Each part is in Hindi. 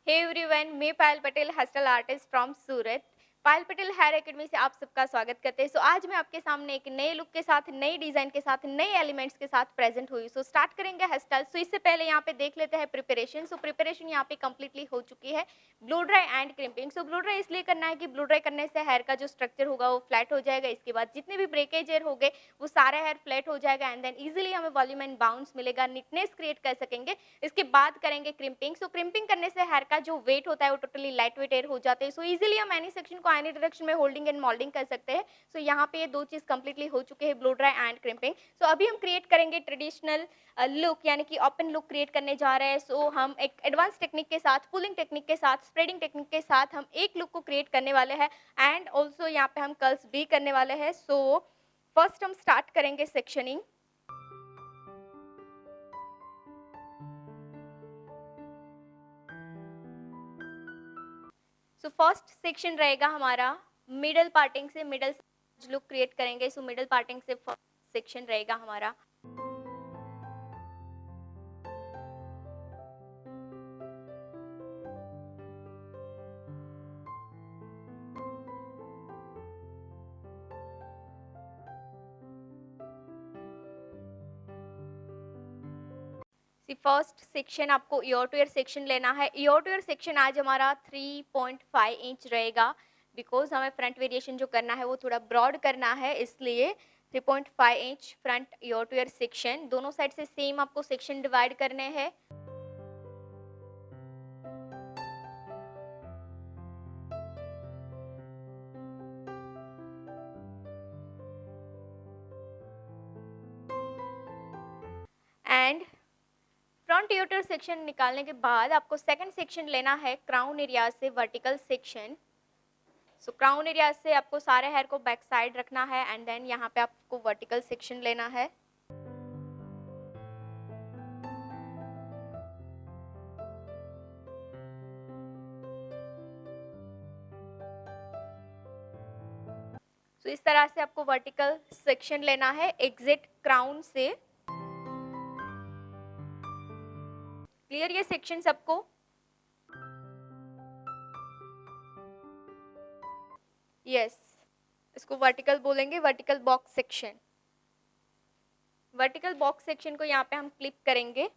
हे एवरीवन, मैं Payal Patel, hair artist from Surat. Payal Patel hair academy से आप सबका स्वागत करते हैं। आज मैं आपके सामने एक नए लुक के साथ, नई डिजाइन के साथ, नए एलिमेंट्स के साथ प्रेजेंट हुई। स्टार्ट करेंगे हेयर स्टाइल। इससे पहले यहाँ पे देख लेते हैं प्रिपरेशन। प्रिपरेशन यहाँ पे कंप्लीटली हो चुकी है। Blow dry and crimping. Blow dry इसलिए करना है कि ब्लो ड्राई करने से हेयर का जो स्ट्रक्चर होगा वो फ्लैट हो जाएगा। इसके बाद जितने भी ब्रेकेज हेयर हो गए वो सारे हेयर फ्लैट हो जाएगा एंड देन इजिली हमें वॉल्यूम एंड बाउंस मिलेगा, नीटनेस क्रिएट कर सकेंगे। इसके बाद करेंगे क्रिम्पिंग। क्रिम्पिंग करने से हेयर का जो वेट होता है वो टोटली लाइट वेट एयर हो जाते हैं। इजीली हम एनी सेक्शन को एनी डायरेक्शन में होल्डिंग एंड मोल्डिंग कर सकते हैं। यहाँ पे ये दो चीज कंप्लीटली हो चुके हैं, ब्लो ड्राई एंड क्रिम्पिंग। अभी हम क्रिएट करेंगे ट्रेडिशनल लुक, यानी कि ओपन लुक क्रिएट करने जा रहे हैं। हम एक एडवांस टेक्निक के साथ, पुलिंग टेक्निक के साथ, स्प्रेडिंग टेक्निक के साथ हम एक लुक को क्रिएट करने वाले हैं एंड ऑल्सो यहाँ पे हम कर्ल्स भी करने वाले हैं। फर्स्ट हम स्टार्ट करेंगे सेक्शनिंग। फर्स्ट सेक्शन रहेगा हमारा मिडल पार्टिंग से, मिडल लुक क्रिएट करेंगे। मिडल पार्टिंग से फर्स्ट सेक्शन रहेगा हमारा। फर्स्ट सेक्शन आपको ईयर टू ईयर सेक्शन लेना है। ईयर टू ईयर सेक्शन आज हमारा 3.5 इंच रहेगा, बिकॉज हमें फ्रंट वेरिएशन जो करना है वो थोड़ा ब्रॉड करना है, इसलिए 3.5 inch front year two year section. दोनों साइड से सेम आपको सेक्शन डिवाइड करने हैं। एंड फ्रंट ईयर सेक्शन निकालने के बाद आपको सेकंड सेक्शन लेना है क्राउन एरिया से वर्टिकल सेक्शन। क्राउन एरिया से आपको सारे हेयर को बैक साइड रखना है एंड देन यहाँ पे आपको वर्टिकल सेक्शन लेना है। इस तरह से आपको वर्टिकल सेक्शन लेना है एग्जिट क्राउन से। क्लियर ये सेक्शन सबको? यस, इसको वर्टिकल बोलेंगे, vertical box section. Vertical box section को यहाँ पे हम क्लिप करेंगे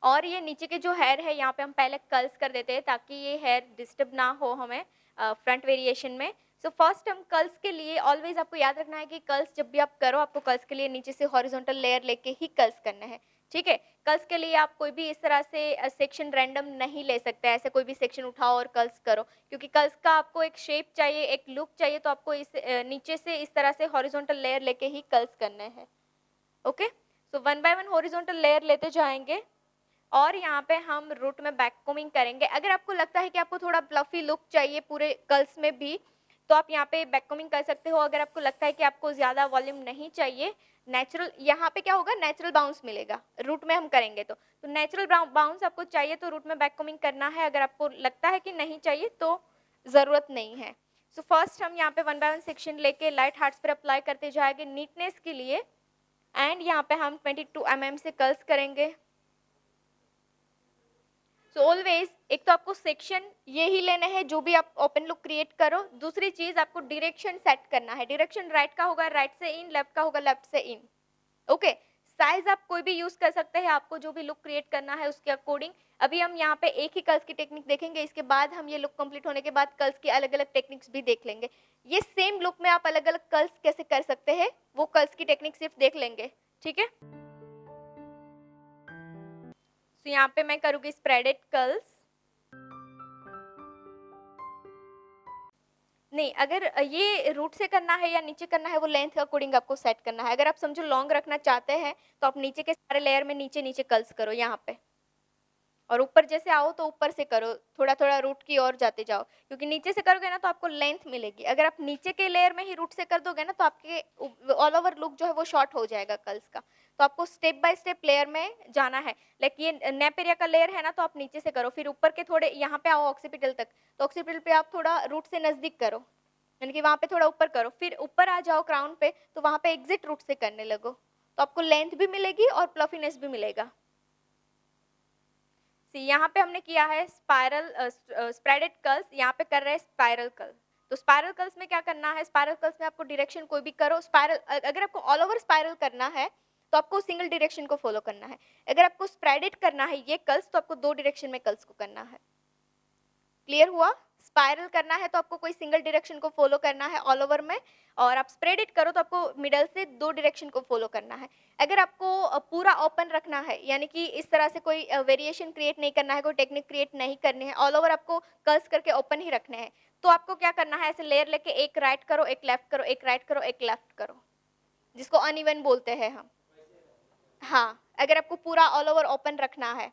और ये नीचे के जो हेयर है यहाँ पे हम पहले कर्ल्स कर देते हैं ताकि ये हेयर डिस्टर्ब ना हो हमें फ्रंट वेरिएशन में। फर्स्ट हम कर्ल्स के लिए ऑलवेज आपको याद रखना है कि कर्ल्स जब भी आप करो, आपको कर्ल्स के लिए नीचे से हॉरिजॉन्टल लेयर लेके ही कर्ल्स करना है, ठीक है। कर्ल्स के लिए आप कोई भी इस तरह से सेक्शन रैंडम नहीं ले सकते, ऐसे कोई भी सेक्शन उठाओ और कर्ल्स करो, क्योंकि कर्ल्स का आपको एक शेप चाहिए, एक लुक चाहिए, तो आपको इस नीचे से इस तरह से हॉरिजॉन्टल लेयर लेके ही कर्ल्स करने हैं। Okay, one by one horizontal layer लेते जाएंगे और यहाँ पे हम रूट में बैक कोमिंग करेंगे। अगर आपको लगता है कि आपको थोड़ा फ्लफी लुक चाहिए पूरे कर्ल्स में भी, तो आप यहाँ पे बैक कोमिंग कर सकते हो। अगर आपको लगता है कि आपको ज़्यादा वॉल्यूम नहीं चाहिए, नेचुरल, यहाँ पे क्या होगा, नेचुरल बाउंस मिलेगा रूट में हम करेंगे तो नेचुरल बाउंस आपको चाहिए तो रूट में बैक कोमिंग करना है। अगर आपको लगता है कि नहीं चाहिए तो ज़रूरत नहीं है। फर्स्ट हम यहाँ पे वन बाय वन सेक्शन लेके लाइट हार्ट्स पर अप्लाई करते जाएंगे नीटनेस के लिए एंड यहाँ पे हम 22 mm से कर्ल्स करेंगे। ऑलवेज एक तो आपको सेक्शन ये ही लेने हैं जो भी आप ओपन लुक क्रिएट करो। दूसरी चीज आपको डायरेक्शन सेट करना है। डायरेक्शन राइट का होगा राइट से इन, लेफ्ट का होगा लेफ्ट से इन। ओके, साइज आप कोई भी यूज कर सकते हैं, आपको जो भी लुक क्रिएट करना है उसके अकॉर्डिंग। अभी हम यहाँ पे एक ही कर्ल्स की टेक्निक देखेंगे, इसके बाद हम ये लुक कंप्लीट होने के बाद कर्ल्स की अलग अलग टेक्निक्स भी देख लेंगे। ये सेम लुक में आप अलग अलग कर्ल्स कैसे कर सकते हैं वो कर्ल्स की टेक्निक सिर्फ देख लेंगे, ठीक है। यहाँ पे मैं करूँगी स्प्रेडेड कर्ल्स। नहीं, अगर ये रूट से करना है या नीचे करना है वो लेंथ के अकॉर्डिंग आपको सेट करना है। अगर आप समझो लॉन्ग रखना चाहते हैं तो आप नीचे के सारे लेयर में नीचे नीचे कर्ल्स करो यहाँ पे, और ऊपर जैसे आओ तो ऊपर से करो, थोड़ा थोड़ा रूट की ओर जाते जाओ, क्योंकि नीचे से करोगे ना तो आपको लेंथ मिलेगी। अगर आप नीचे के लेयर में ही रूट से कर दोगे ना तो आपके ऑल ओवर लुक जो है वो शॉर्ट हो जाएगा कर्ल्स का। तो आपको स्टेप बाय स्टेप लेयर में जाना है। लाइक ये नेप एरिया का लेयर है ना तो आप नीचे से करो, फिर ऊपर के थोड़े यहाँ पे आओ ऑक्सीपिटल तक, तो ऑक्सीपिटल पे आप थोड़ा रूट से नजदीक करो, यानी कि वहाँ पे थोड़ा ऊपर करो, फिर ऊपर आ जाओ क्राउन पे तो वहाँ पे एग्जिट रूट से करने लगो, तो आपको लेंथ भी मिलेगी और प्लफीनेस भी मिलेगा। सी यहाँ पे हमने किया है स्पाइरल स्प्रेडेड कर्ल्स, यहाँ पे कर रहे हैं स्पाइरल कर्ल। तो स्पाइरल कर्ल्स में क्या करना है, स्पाइरल कर्ल्स में आपको डायरेक्शन कोई भी करो, स्पाइरल अगर आपको ऑल ओवर स्पाइरल करना है तो आपको सिंगल डायरेक्शन को फॉलो करना है। अगर आपको स्प्रेडेड करना है ये कर्ल्स तो आपको दो डायरेक्शन में कर्ल्स को करना है। क्लियर हुआ? स्पाइरल करना है तो आपको कोई सिंगल डायरेक्शन को फॉलो करना है ऑल ओवर में, और आप स्प्रेड इट करो तो आपको मिडल से दो डायरेक्शन को फॉलो करना है। अगर आपको पूरा ओपन रखना है, यानी कि इस तरह से कोई वेरिएशन क्रिएट नहीं करना है, कोई टेक्निक क्रिएट नहीं करनी है, ऑल ओवर आपको कर्ल्स करके ओपन ही रखने हैं, तो आपको क्या करना है, ऐसे लेयर लेके एक राइट करो, एक लेफ्ट करो, एक राइट करो, एक लेफ्ट करो, जिसको अनइवन बोलते हैं हम। हाँ, अगर आपको पूरा ऑल ओवर ओपन रखना है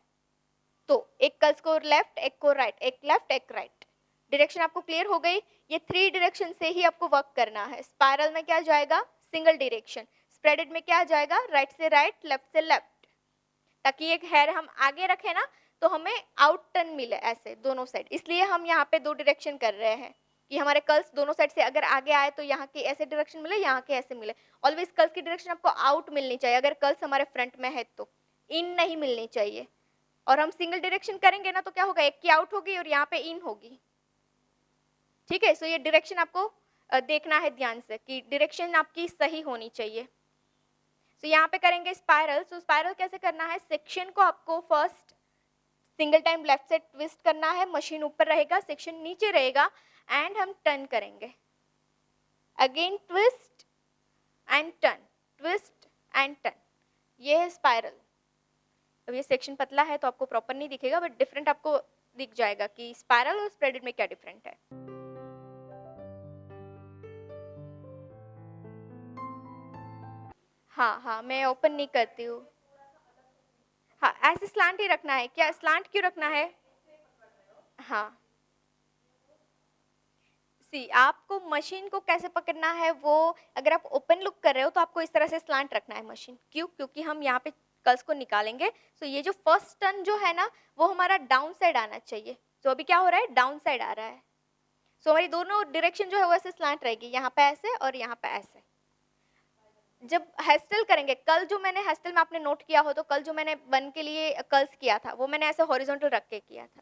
तो एक कर्ल्स को लेफ्ट, एक को राइट, एक लेफ्ट, एक राइट। डायरेक्शन आपको क्लियर हो गई? ये थ्री डायरेक्शन से ही आपको वर्क करना है। स्पाइरल में क्या जाएगा, सिंगल डायरेक्शन। स्प्रेडेड में क्या जाएगा, राइट से राइट, लेफ्ट से लेफ्ट, ताकि एक हेयर हम आगे रखें ना तो हमें आउट टर्न मिले ऐसे दोनों साइड। इसलिए हम यहाँ पे दो डायरेक्शन कर रहे हैं कि हमारे कर्ल्स दोनों साइड से अगर आगे आए तो यहाँ के ऐसे डायरेक्शन मिले, यहाँ के ऐसे मिले। ऑलवेज कर्ल्स की डायरेक्शन आपको आउट मिलनी चाहिए, अगर कर्ल्स हमारे फ्रंट में है तो इन नहीं मिलनी चाहिए। और हम सिंगल डायरेक्शन करेंगे ना तो क्या होगा, एक की आउट होगी और यहाँ पे इन होगी। ठीक है, सो ये डायरेक्शन आपको देखना है ध्यान से कि डायरेक्शन आपकी सही होनी चाहिए। सो यहाँ पे करेंगे स्पाइरल। सो स्पाइरल कैसे करना है, सेक्शन को आपको फर्स्ट सिंगल टाइम लेफ्ट से ट्विस्ट करना है, मशीन ऊपर रहेगा, सेक्शन नीचे रहेगा, एंड हम टर्न करेंगे। Again twist and turn, twist and turn, ये है स्पाइरल। अब ये सेक्शन पतला है तो आपको प्रॉपर नहीं दिखेगा, बट डिफरेंट आपको दिख जाएगा कि स्पाइरल और स्प्रेडेड में क्या डिफरेंट है। हाँ हाँ, मैं ओपन नहीं करती हूँ। हाँ, ऐसे स्लांट ही रखना है। क्या स्लांट क्यों रखना है? हाँ, सी आपको मशीन को कैसे पकड़ना है, वो अगर आप ओपन लुक कर रहे हो तो आपको इस तरह से स्लांट रखना है मशीन। क्यों? क्योंकि हम यहाँ पे कर्ल्स को निकालेंगे। सो ये जो फर्स्ट टर्न जो है ना वो हमारा डाउन साइड आना चाहिए। तो अभी क्या हो रहा है, डाउन साइड आ रहा है। सो हमारी दोनों डायरेक्शन जो है वो ऐसे स्लांट रहेगी, यहाँ पे ऐसे और यहाँ पे ऐसे। जब हेस्टल करेंगे, कल जो मैंने हेस्टल में आपने नोट किया हो तो कल जो मैंने वन के लिए कर्ल्स किया था वो मैंने ऐसे हॉरिजॉन्टल रख के किया था।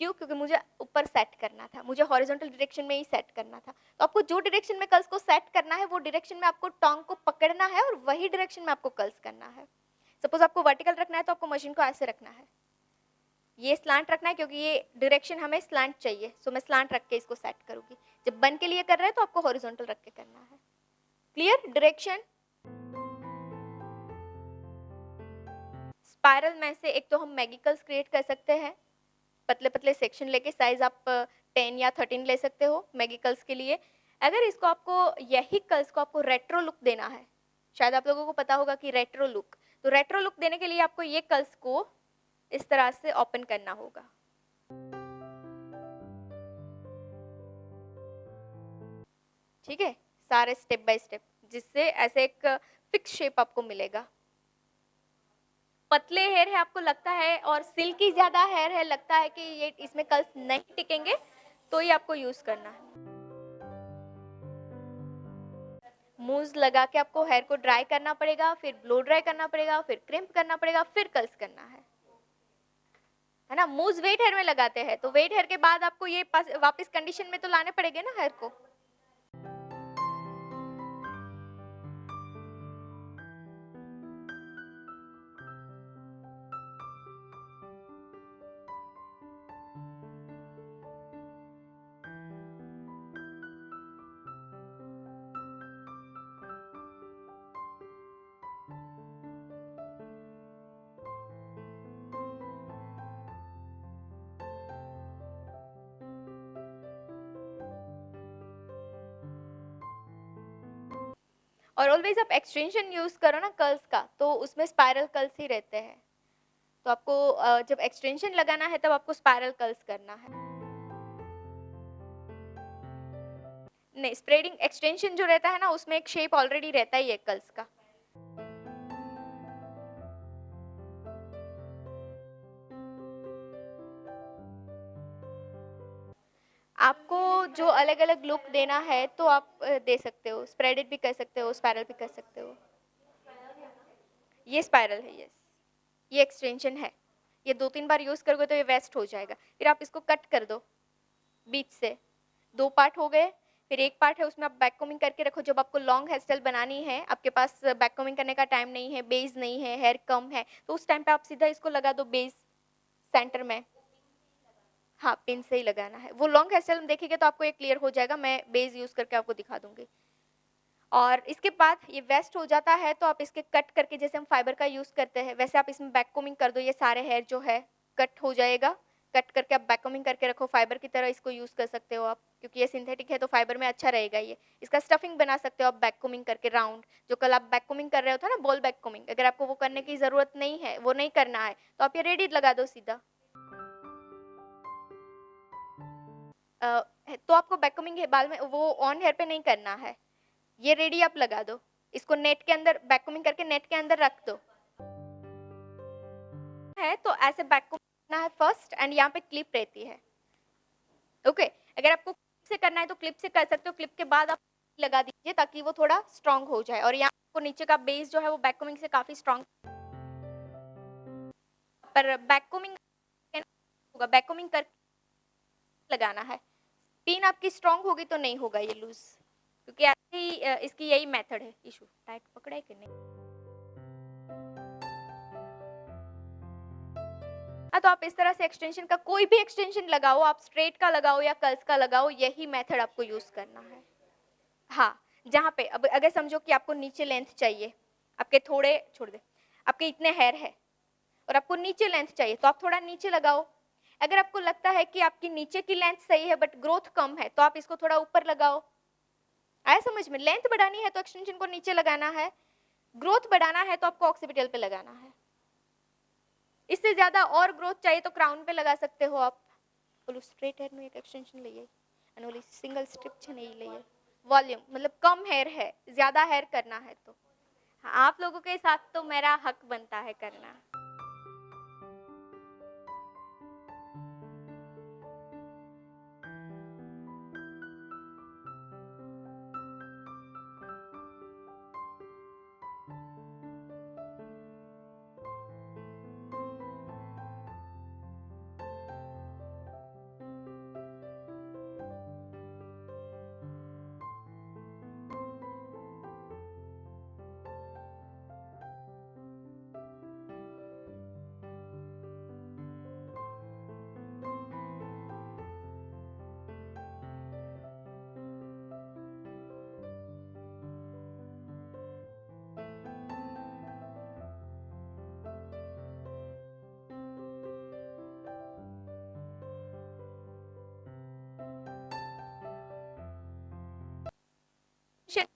क्यों? क्योंकि मुझे ऊपर सेट करना था, मुझे हॉरिजॉन्टल डायरेक्शन में ही सेट करना था। तो आपको जो डायरेक्शन में कर्ल्स को सेट करना है वो डायरेक्शन में आपको टोंग को पकड़ना है और वही डायरेक्शन में आपको कर्ल्स करना है। सपोज आपको वर्टिकल रखना है तो आपको मशीन को ऐसे रखना है, ये स्लांट रखना है क्योंकि ये डायरेक्शन हमें स्लांट चाहिए। सो मैं स्लांट रख के इसको सेट करूंगी। जब बन के लिए कर रहे हैं तो आपको हॉरिजॉन्टल रख के करना है। क्लियर? डायरेक्शन स्पाइरल में से एक तो हम मैजिकल्स क्रिएट कर सकते हैं, पतले पतले सेक्शन लेके, साइज आप 10 या 13 ले सकते हो मैजिकल्स के लिए। अगर इसको आपको यही कर्ल्स को आपको रेट्रो लुक देना है, शायद आप लोगों को पता होगा कि रेट्रो लुक, तो रेट्रो लुक देने के लिए आपको ये कर्ल्स को इस तरह से ओपन करना होगा। ठीक है, सारे स्टेप बाय स्टेप, जिससे ऐसे एक फिक्स शेप आपको मिलेगा। पतले हेयर है आपको लगता है और सिल्की ज्यादा हेयर है, लगता है कि ये इसमें कर्ल्स नहीं टिकेंगे, तो ये आपको यूज करना है। मूव्स लगा के आपको हेयर को ड्राई करना पड़ेगा, फिर ब्लो ड्राई करना पड़ेगा, फिर क्रिम्प करना पड़ेगा, फिर कर्ल्स करना है ना। मूव्स वेट हेयर में लगाते हैं तो वेट हेयर के बाद आपको ये वापस कंडीशन में तो लाने पड़ेंगे ना हेयर को। और ऑलवेज आप एक्सटेंशन यूज करो ना कर्ल्स का, तो उसमें स्पाइरल कर्ल्स ही रहते हैं। तो आपको जब एक्सटेंशन लगाना है तब आपको स्पाइरल कर्ल्स करना है। नहीं, स्प्रेडिंग एक्सटेंशन जो रहता है ना उसमें एक शेप ऑलरेडी रहता ही है कर्ल्स का। आपको जो अलग अलग लुक देना है तो आप दे सकते हो, स्प्रेडेड भी कर सकते हो, स्पाइरल भी कर सकते हो। ये स्पाइरल है, यस, ये एक्सटेंशन है। ये 2-3 बार यूज़ करोगे तो ये वेस्ट हो जाएगा। फिर आप इसको कट कर दो बीच से, 2 पार्ट हो गए। फिर एक पार्ट है उसमें आप बैक कोमिंग करके रखो। जब आपको लॉन्ग हेयर स्टाइल बनानी है, आपके पास बैक कोमिंग करने का टाइम नहीं है, बेस नहीं है, हेयर कम है, तो उस टाइम पे आप सीधा इसको लगा दो बेस सेंटर में। हाँ, पिन से ही लगाना है। वो लॉन्ग हेयर स्टाइल में देखेंगे तो आपको ये क्लियर हो जाएगा, मैं बेस यूज़ करके आपको दिखा दूँगी। और इसके बाद ये वेस्ट हो जाता है तो आप इसके कट करके, जैसे हम फाइबर का यूज़ करते हैं वैसे आप इसमें बैक कोमिंग कर दो। ये सारे हेयर जो है कट हो जाएगा। कट करके आप बैक कोमिंग करके रखो, फाइबर की तरह इसको यूज़ कर सकते हो आप, क्योंकि ये सिंथेटिक है तो फाइबर में अच्छा रहेगा ये। इसका स्टफिंग बना सकते हो आप बैक कोमिंग करके राउंड, जो कल आप बैक कोमिंग कर रहे हो था ना, बॉल बैक कोमिंग, अगर आपको वो करने की ज़रूरत नहीं है, वो नहीं करना है, तो आप ये रेडी लगा दो सीधा। तो आपको बैक कोमिंग है बाल में वो ऑन हेयर पे नहीं करना है, ये रेडी आप लगा दो। इसको नेट के अंदर बैक कोमिंग करके नेट के अंदर रख दो। है तो ऐसे बैक कोमिंग करना है फर्स्ट, एंड यहाँ पे क्लिप रहती है। ओके, अगर आपको क्लिप से करना है तो क्लिप से कर सकते हो। क्लिप के बाद आप लगा दीजिए ताकि वो थोड़ा स्ट्रांग हो जाए। और यहाँ आपको नीचे का बेस जो है वो बैक कोमिंग से काफी स्ट्रांग, पर बैक कोमिंग होगा, बैक कोमिंग करके लगाना है। पिन आपकी स्ट्रांग होगी तो नहीं होगा ये लूज, क्योंकि ऐसे ही इसकी यही मेथड है। इशू टाइट पकड़ा है कि नहीं? हाँ, तो आप इस तरह से एक्सटेंशन का कोई भी एक्सटेंशन लगाओ, आप स्ट्रेट का लगाओ या कर्ल्स का लगाओ, यही मेथड आपको यूज करना है। हाँ, जहाँ पे अब अगर समझो कि आपको नीचे लेंथ चाहिए, आपके थोड़े छोड़ दे, आपके इतने हेयर है और आपको नीचे लेंथ चाहिए तो आप थोड़ा नीचे लगाओ। अगर आपको लगता है कि आपकी नीचे की लेंथ सही है बट ग्रोथ कम है तो आप इसको थोड़ा ऊपर लगाओ। आया समझ में? लेंथ बढ़ानी है तो एक्सटेंशन को नीचे लगाना है, ग्रोथ बढ़ाना है तो आपको ऑक्सीपिटल पे लगाना है। इससे ज्यादा और ग्रोथ चाहिए तो क्राउन पे लगा सकते हो आप। बोलो स्ट्रेट हेयर में एक एक्सटेंशन लिए અને ઓલી સિંગલ સ્ટ્રીપ છે ને એ લઈએ। वॉल्यूम मतलब कम हेयर है, ज्यादा हेयर करना है तो हाँ, आप लोगों के साथ तो मेरा हक बनता है करना।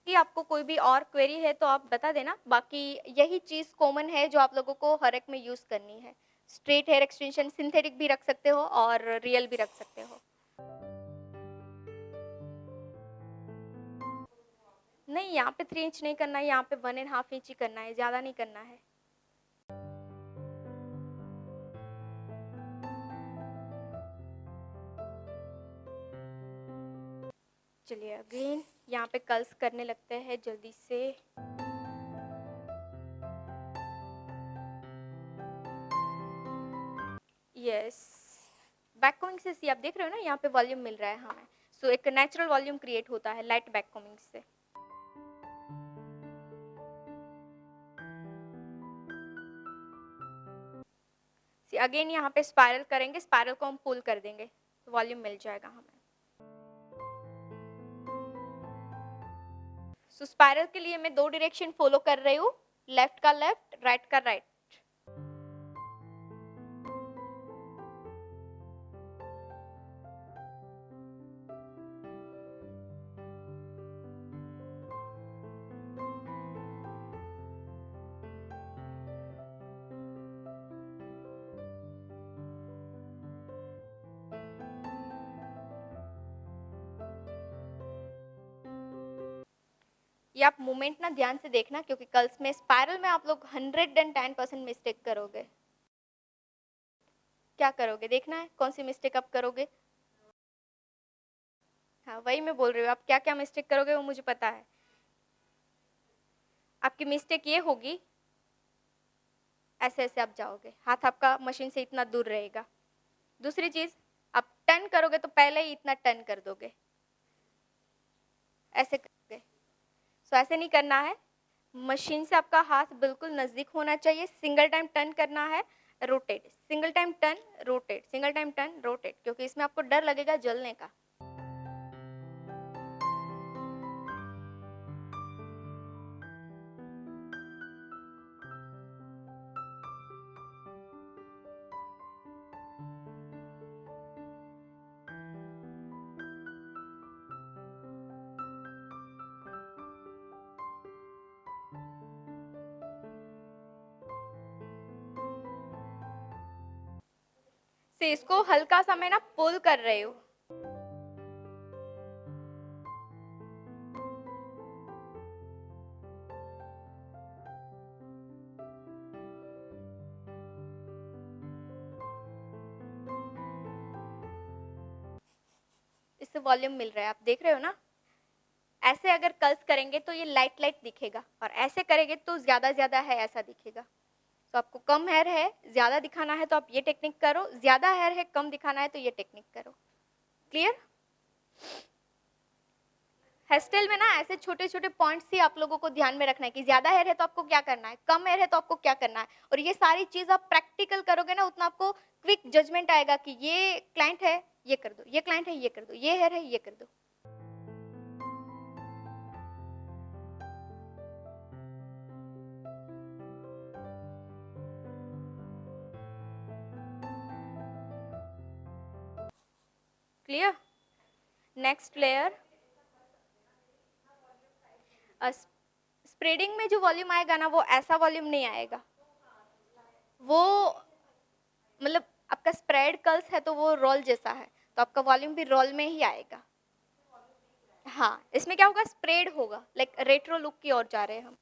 की आपको कोई भी और क्वेरी है तो आप बता देना, बाकी यही चीज कॉमन है जो आप लोगों को हर एक में यूज करनी है। स्ट्रेट हेयर एक्सटेंशन सिंथेटिक भी रख सकते हो और रियल भी रख सकते हो। नहीं, यहाँ पे 3 इंच नहीं करना है, यहाँ पे 1.5 इंच ही करना है, ज्यादा नहीं करना है। चलिए अगेन यहाँ पे कर्ल्स करने लगते हैं जल्दी से। यस, बैक कोमिंग से सी आप देख रहे हो ना, यहाँ पे वॉल्यूम मिल रहा है हमें। सो एक नेचुरल वॉल्यूम क्रिएट होता है लाइट बैक कोमिंग से। सी अगेन यहाँ पे स्पाइरल करेंगे, स्पाइरल को हम पुल कर देंगे तो वॉल्यूम मिल जाएगा हमें। सो स्पाइरल के लिए मैं 2 डायरेक्शन फॉलो कर रही हूँ, लेफ्ट का लेफ्ट, राइट का राइट। ये आप मूवमेंट ना ध्यान से देखना, क्योंकि कर्ल्स में स्पाइरल में आप लोग 110% मिस्टेक करोगे। क्या करोगे देखना है, कौन सी मिस्टेक आप करोगे। हाँ, वही मैं बोल रही हूँ, आप क्या क्या मिस्टेक करोगे वो मुझे पता है। आपकी मिस्टेक ये होगी ऐसे-ऐसे आप जाओगे, हाथ आपका मशीन से इतना दूर रहेगा। दूसरी चीज़, आप टर्न करोगे तो पहले ही इतना टर्न कर दोगे, ऐसे करोगे। सो ऐसे नहीं करना है, मशीन से आपका हाथ बिल्कुल नज़दीक होना चाहिए, सिंगल टाइम टर्न करना है, rotate, single time turn, rotate, single time turn, rotate, क्योंकि इसमें आपको डर लगेगा जलने का। से इसको हल्का-सा मैं ना पुल कर रही हूँ। इससे वॉल्यूम मिल रहा है, आप देख रहे हो ना? ऐसे अगर कर्ल्स करेंगे तो ये लाइट-लाइट दिखेगा और ऐसे करेंगे तो ज़्यादा-ज़्यादा है ऐसा दिखेगा। तो आपको कम हेयर है, ज़्यादा दिखाना है तो आप ये टेक्निक करो, ज़्यादा हेयर है, कम दिखाना है तो ये टेक्निक करो। क्लियर? हेयर स्टाइल में ना ऐसे छोटे-छोटे पॉइंट्स ही आप लोगों को ध्यान में रखना है कि ज़्यादा हेयर है तो आपको क्या करना है, कम हेयर है तो आपको क्या करना है। और ये सारी चीज़ आप प्रैक्टिकल करोगे ना उतना आपको क्विक जजमेंट आएगा कि ये क्लाइंट है, ये कर दो, ये क्लाइंट है, ये कर दो, ये हेयर है, ये कर दो। क्लियर? नेक्स्ट लेयर, स्प्रेडिंग में जो वॉल्यूम आएगा ना वो ऐसा वॉल्यूम नहीं आएगा। वो मतलब आपका स्प्रेड कर्ल्स है तो वो रोल जैसा है, तो आपका वॉल्यूम भी रोल में ही आएगा। हाँ, इसमें क्या होगा, स्प्रेड होगा, लाइक रेट्रो लुक की ओर जा रहे हैं हम।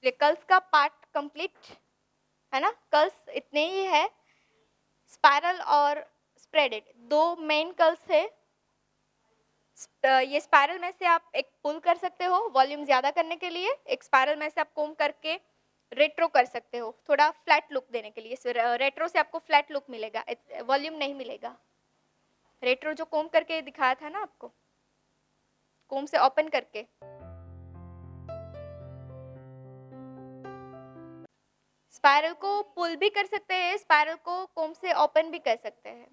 ये कर्ल्स का पार्ट कंप्लीट है ना, कर्ल्स इतने ही है, स्पाइरल और स्प्रेडेड दो मेन कर्ल्स है। ये स्पाइरल में से आप एक पुल कर सकते हो वॉल्यूम ज़्यादा करने के लिए, एक स्पाइरल में से आप कोम करके रेट्रो कर सकते हो थोड़ा फ्लैट लुक देने के लिए। रेट्रो से आपको फ्लैट लुक मिलेगा, वॉल्यूम नहीं मिलेगा। रेट्रो जो कोम करके दिखाया था ना आपको, कोम से ओपन करके, स्पाइरल को पुल भी कर सकते हैं, स्पाइरल को कोम से ओपन भी कर सकते हैं।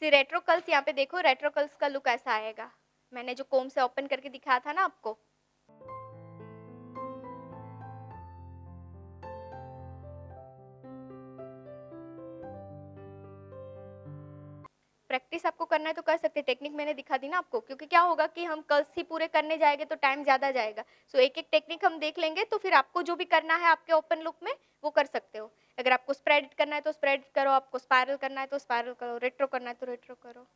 सी रेट्रो कर्ल्स यहाँ पे देखो, रेट्रो कर्ल्स का लुक ऐसा आएगा। मैंने जो कोम से ओपन करके दिखाया था ना आपको। प्रैक्टिस आपको करना है तो कर सकते हैं, टेक्निक मैंने दिखा दी ना आपको, क्योंकि क्या होगा कि हम कर्ल्स ही पूरे करने जाएंगे तो टाइम ज़्यादा जाएगा। सो एक एक टेक्निक हम देख लेंगे, तो फिर आपको जो भी करना है आपके ओपन लुक में वो कर सकते हो। अगर आपको स्प्रेड करना है तो स्प्रेड करो, आपको स्पायरल करना है तो स्पायरल करो, रेट्रो करना है तो रेट्रो करो।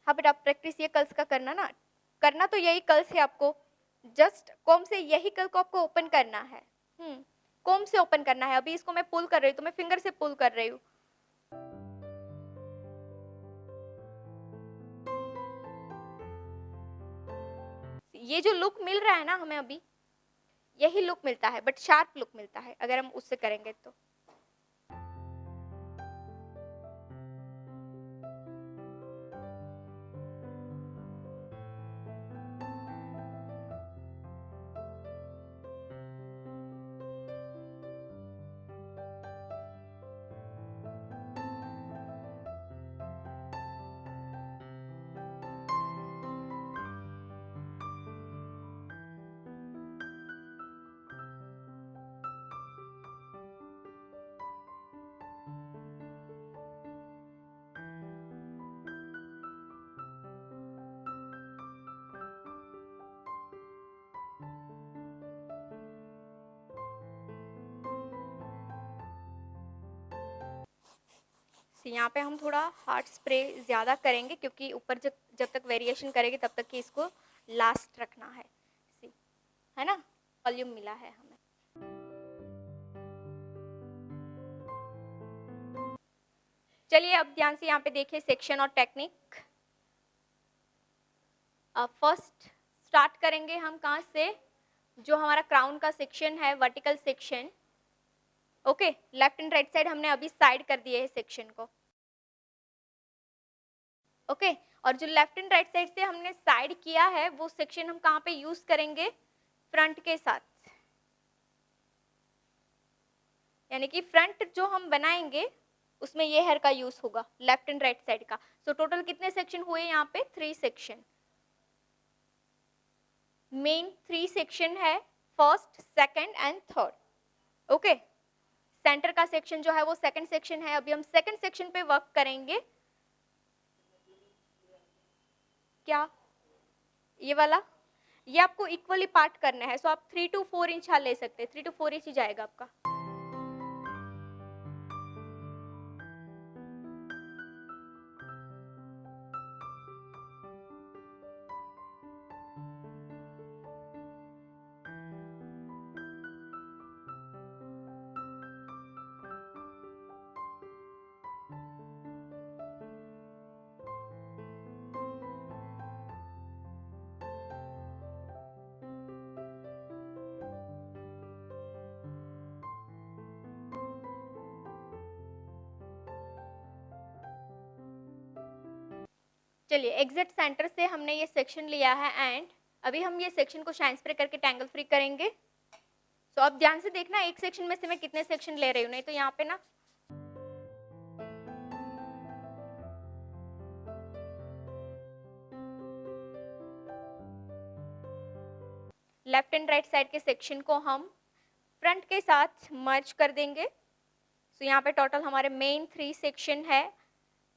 हाँ बेटा, आप प्रैक्टिस ये कर्ल्स का करना ना, करना तो यही कर्ल्स है आपको, जस्ट कॉम से यही कर्ल को आपको ओपन करना है। कॉम से ओपन करना है। अभी इसको मैं पुल कर रही हूँ तो मैं फिंगर से पुल कर रही हूँ। ये जो लुक मिल रहा है ना हमें अभी, यही लुक मिलता है, बट शार्प लुक मिलता है अगर हम उससे करेंगे तो। यहाँ पे हम थोड़ा हार्ड स्प्रे ज़्यादा करेंगे, क्योंकि ऊपर जब जब तक वेरिएशन करेंगे तब तक कि इसको लास्ट रखना है। सी, है ना, वॉल्यूम मिला है हमें। चलिए अब ध्यान से यहाँ पे देखिए सेक्शन और टेक्निक। अब फर्स्ट स्टार्ट करेंगे हम कहाँ से, जो हमारा क्राउन का सेक्शन है, vertical section. Okay, left and right side हमने अभी साइड कर दिए है सेक्शन को। ओके, और जो लेफ्ट एंड राइट साइड से हमने साइड किया है वो सेक्शन हम कहाँ पे यूज करेंगे, फ्रंट के साथ। यानी कि फ्रंट जो हम बनाएंगे उसमें ये हेयर का यूज होगा, लेफ्ट एंड राइट साइड का। सो टोटल कितने सेक्शन हुए यहाँ पे, 3 सेक्शन। मेन 3 सेक्शन है, first, second and third. Okay, centre का सेक्शन जो है वो सेकंड सेक्शन है। अभी हम सेकंड सेक्शन पे वर्क करेंगे। क्या ये वाला, ये आपको इक्वली पार्ट करना है। सो आप 3 to 4 इंच ले सकते हैं, 3 to 4 इंच ही जाएगा आपका। चलिए, एग्जैक्ट सेंटर से हमने ये सेक्शन लिया है एंड अभी हम ये सेक्शन को शाइन स्प्रे करके टैंगल फ्री करेंगे। सो अब ध्यान से देखना, एक सेक्शन में से मैं कितने सेक्शन ले रही हूँ, नहीं तो यहाँ पे ना लेफ्ट एंड राइट साइड के सेक्शन को हम फ्रंट के साथ मर्ज कर देंगे। सो यहाँ पे टोटल हमारे मेन 3 सेक्शन है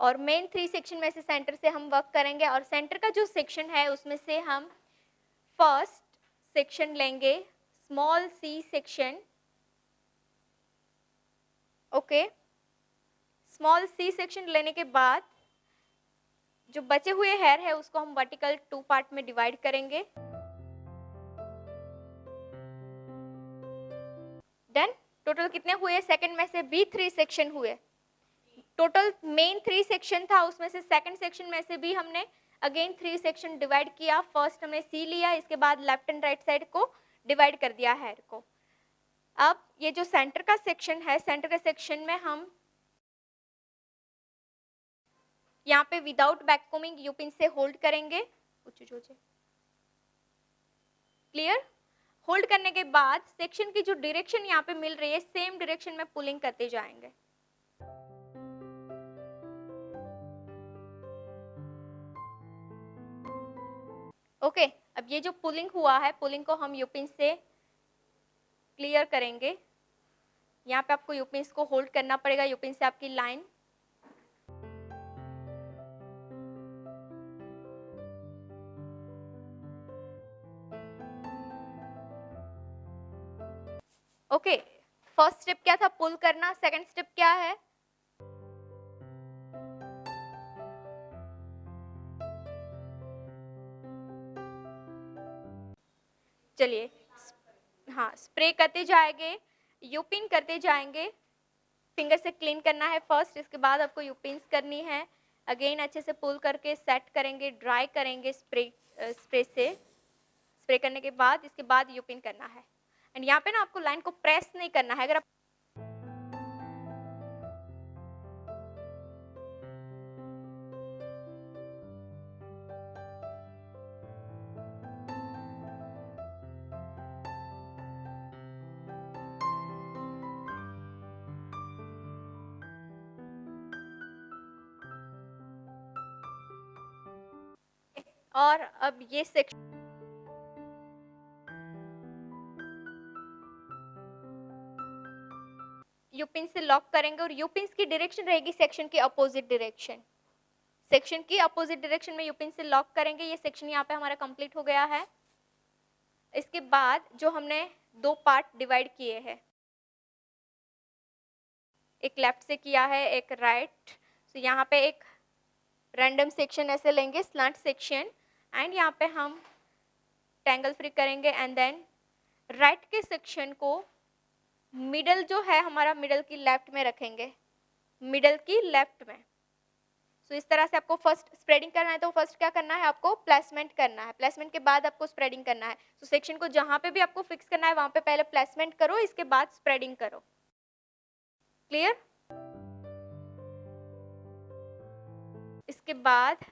और मेन 3 सेक्शन में से सेंटर से हम वर्क करेंगे और सेंटर का जो सेक्शन है उसमें से हम फर्स्ट सेक्शन लेंगे, small C section. Okay, small C section लेने के बाद जो बचे हुए हेयर है उसको हम वर्टिकल 2 पार्ट में डिवाइड करेंगे। डन। टोटल कितने हुए, सेकंड में से भी 3 सेक्शन हुए। टोटल मेन 3 सेक्शन था, उसमें से सेकंड सेक्शन में से भी हमने अगेन 3 सेक्शन डिवाइड किया। फर्स्ट हमने सी लिया, इसके बाद लेफ्ट एंड राइट साइड को डिवाइड कर दिया हेयर को। अब ये जो सेंटर का सेक्शन है, सेंटर के सेक्शन में हम यहाँ पे without back combing you pin से होल्ड करेंगे। क्लियर। होल्ड करने के बाद सेक्शन की जो डायरेक्शन यहाँ पे मिल रही है सेम डायरेक्शन में पुलिंग करते जाएंगे। ओके, अब ये जो पुलिंग हुआ है, पुलिंग को हम यूपिन से क्लियर करेंगे। यहाँ पे आपको यूपिन को होल्ड करना पड़ेगा, यूपिन से आपकी लाइन। ओके, फर्स्ट स्टेप क्या था? पुल करना। सेकंड स्टेप क्या है? चलिए, हाँ, स्प्रे करते जाएंगे, यूपिन करते जाएंगे। फिंगर से क्लीन करना है फर्स्ट, इसके बाद आपको यूपिन्स करनी है। अगेन अच्छे से पुल करके सेट करेंगे, ड्राई करेंगे स्प्रे से। स्प्रे करने के बाद इसके बाद यूपिन करना है। एंड यहाँ पे ना आपको लाइन को प्रेस नहीं करना है। अगर आप और अब ये सेक्शन यूपिन से लॉक करेंगे और यूपिन की डायरेक्शन रहेगी सेक्शन की अपोजिट डायरेक्शन। सेक्शन की अपोजिट डायरेक्शन में यूपिन से लॉक करेंगे। ये सेक्शन यहाँ पे हमारा कंप्लीट हो गया है। इसके बाद जो हमने दो पार्ट डिवाइड किए हैं, एक लेफ्ट से किया है, एक राइट। तो यहाँ पे एक रैंडम सेक्शन ऐसे लेंगे, स्लंट सेक्शन, एंड यहाँ पे हम टैंगल फ्री करेंगे। एंड देन राइट के सेक्शन को मिडल जो है हमारा, मिडल की लेफ्ट में रखेंगे, मिडल की लेफ्ट में। तो इस तरह से आपको फर्स्ट स्प्रेडिंग करना है, तो फर्स्ट क्या करना है? आपको प्लेसमेंट करना है। प्लेसमेंट के बाद आपको स्प्रेडिंग करना है। तो सेक्शन को जहाँ पे भी आपको फिक्स करना है वहाँ पे पहले प्लेसमेंट करो, इसके बाद स्प्रेडिंग करो। क्लियर? इसके बाद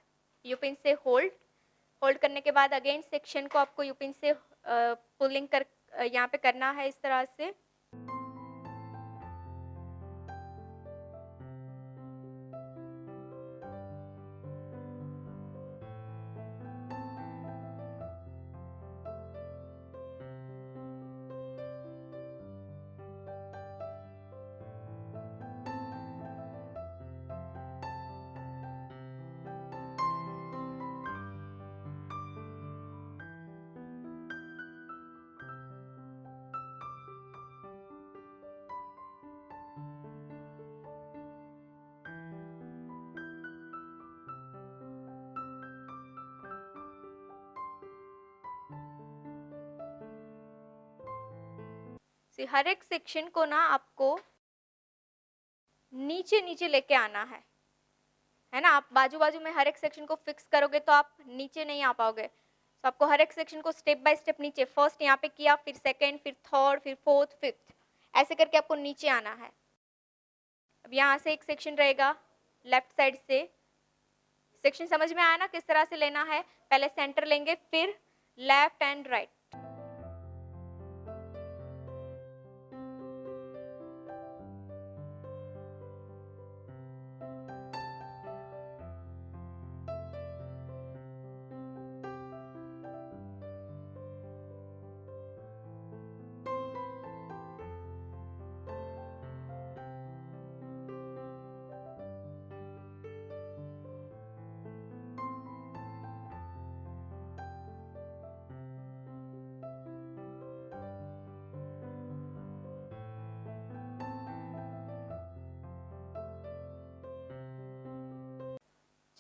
यूपिन से होल्ड करने के बाद अगेन सेक्शन को आपको यूपिन से पुलिंग कर यहाँ पे करना है इस तरह से। हर एक सेक्शन को ना आपको नीचे नीचे लेके आना है ना। आप बाजू बाजू में हर एक सेक्शन को फिक्स करोगे तो आप नीचे नहीं आ पाओगे। तो आपको हर एक सेक्शन को स्टेप बाय स्टेप नीचे, फर्स्ट यहाँ पे किया, फिर सेकंड, फिर थर्ड, फिर फोर्थ, फिफ्थ, ऐसे करके आपको नीचे आना है। अब यहाँ से एक सेक्शन रहेगा लेफ्ट साइड से। सेक्शन समझ में आया ना किस तरह से लेना है? पहले सेंटर लेंगे, फिर लेफ्ट एंड राइट।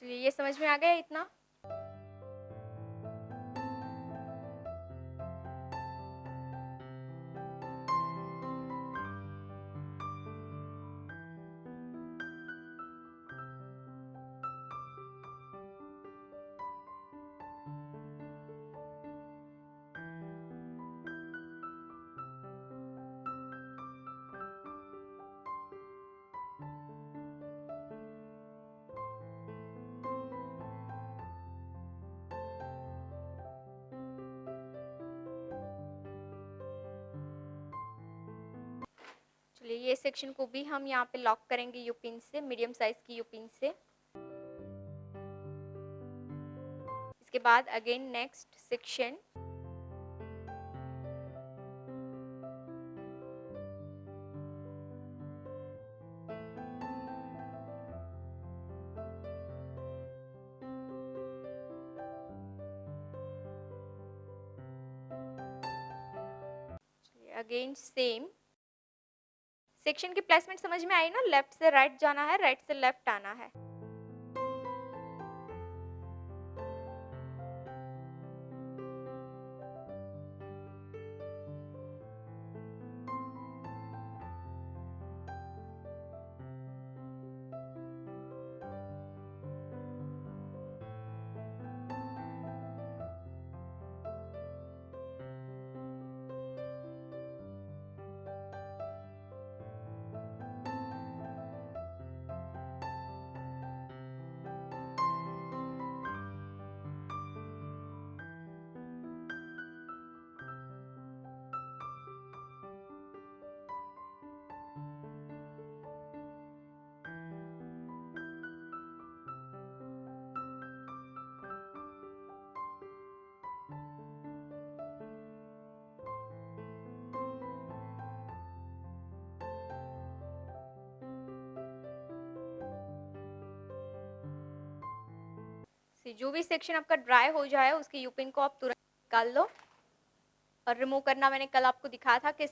चलिए, ये समझ में आ गया इतना? ये सेक्शन को भी हम यहाँ पे लॉक करेंगे यू पिन से, मीडियम साइज़ की यू पिन से। इसके बाद again next section, again same section की प्लेसमेंट समझ में आई ना, लेफ्ट से राइट जाना है, राइट से लेफ्ट आना है। जो भी सेक्शन आपका ड्राई हो जाए उसके यू पिन को आप तुरंत निकाल लो, और रिमूव करना मैंने कल आपको दिखाया था कि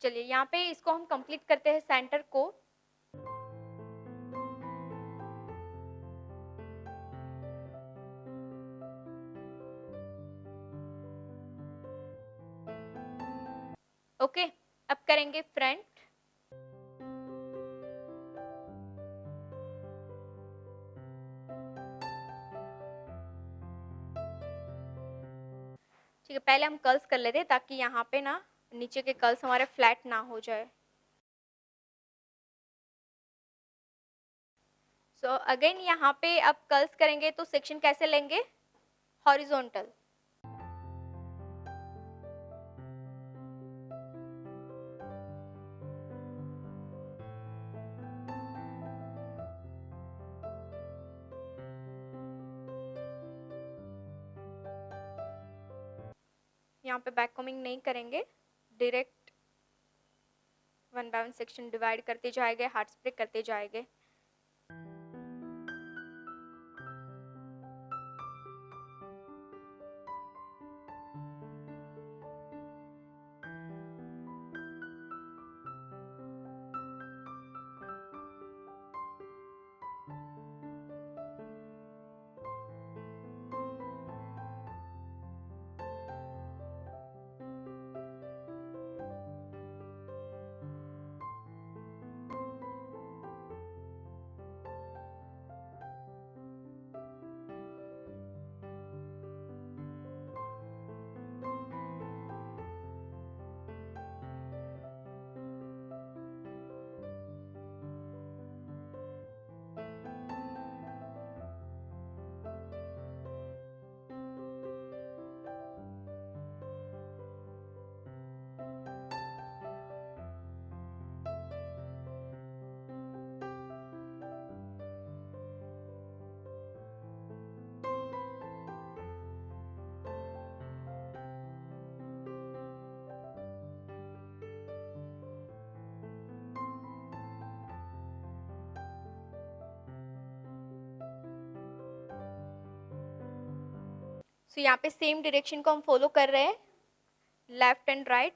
चलिए यहाँ पे इसको हम कंप्लीट करते हैं सेंटर को। ओके, अब करेंगे फ्रंट। ठीक है, पहले हम कर्ल्स कर लेते हैं ताकि यहाँ पे ना नीचे के कर्ल्स हमारे फ्लैट ना हो जाए। सो अगेन यहाँ पे अब कर्ल्स करेंगे तो सेक्शन कैसे लेंगे, हॉरिजॉन्टल। यहाँ पे बैक कॉमिंग नहीं करेंगे, direct one by one section divide करते जाएंगे, हार्ट स्प्रे करते जाएंगे। सो यहाँ पे सेम डायरेक्शन को हम फॉलो कर रहे हैं, लेफ्ट एंड राइट।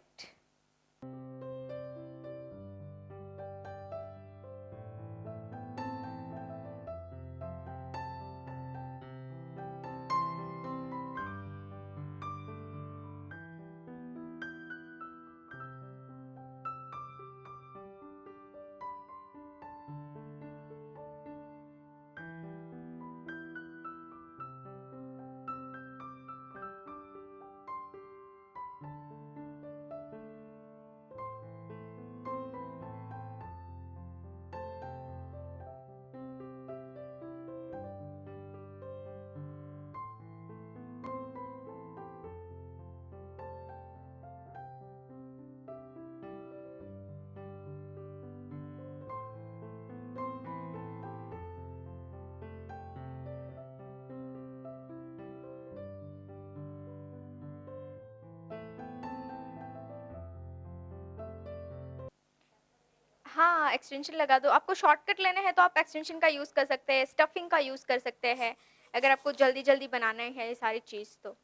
हाँ, एक्सटेंशन लगा दो। आपको शॉर्टकट लेने हैं तो आप एक्सटेंशन का यूज़ कर सकते हैं, स्टफिंग का यूज़ कर सकते हैं, अगर आपको जल्दी-जल्दी बनाना है ये सारी चीज़ तो।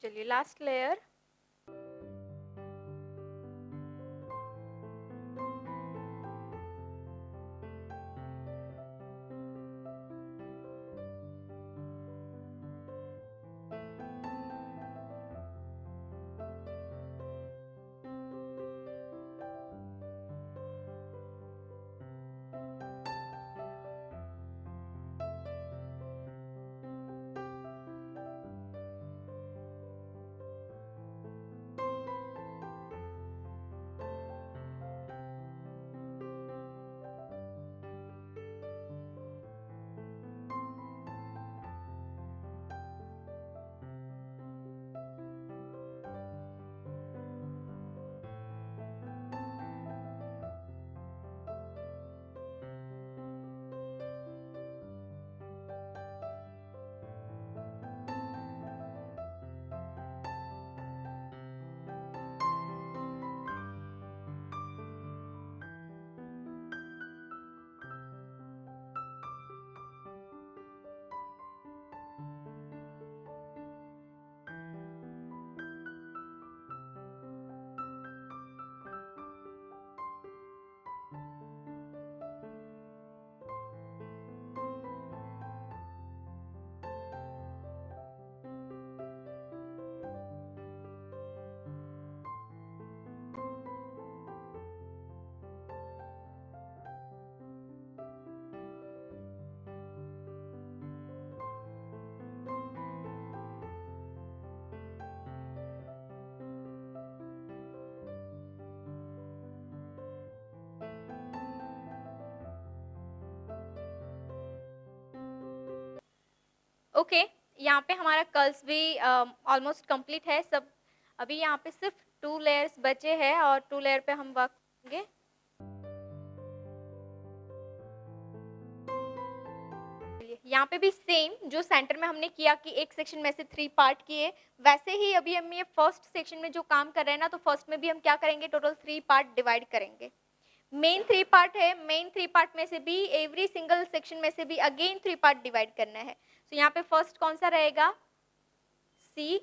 चलिए लास्ट लेयर। ओके, यहाँ पे हमारा कर्ल्स भी ऑलमोस्ट कंप्लीट है सब। अभी यहाँ पे सिर्फ 2 लेयर्स बचे हैं और 2 लेयर पे हम वर्क करेंगे। यहाँ पे भी सेम जो सेंटर में हमने किया कि एक सेक्शन में से 3 पार्ट किए, वैसे ही अभी हम ये फर्स्ट सेक्शन में जो काम कर रहे हैं ना, तो फर्स्ट में भी हम क्या करेंगे, टोटल 3 पार्ट डिवाइड करेंगे। मेन 3 पार्ट है, मेन 3 पार्ट में से भी एवरी सिंगल सेक्शन में से भी अगेन 3 पार्ट डिवाइड करना है। तो यहाँ पे फर्स्ट कौन सा रहेगा, सी,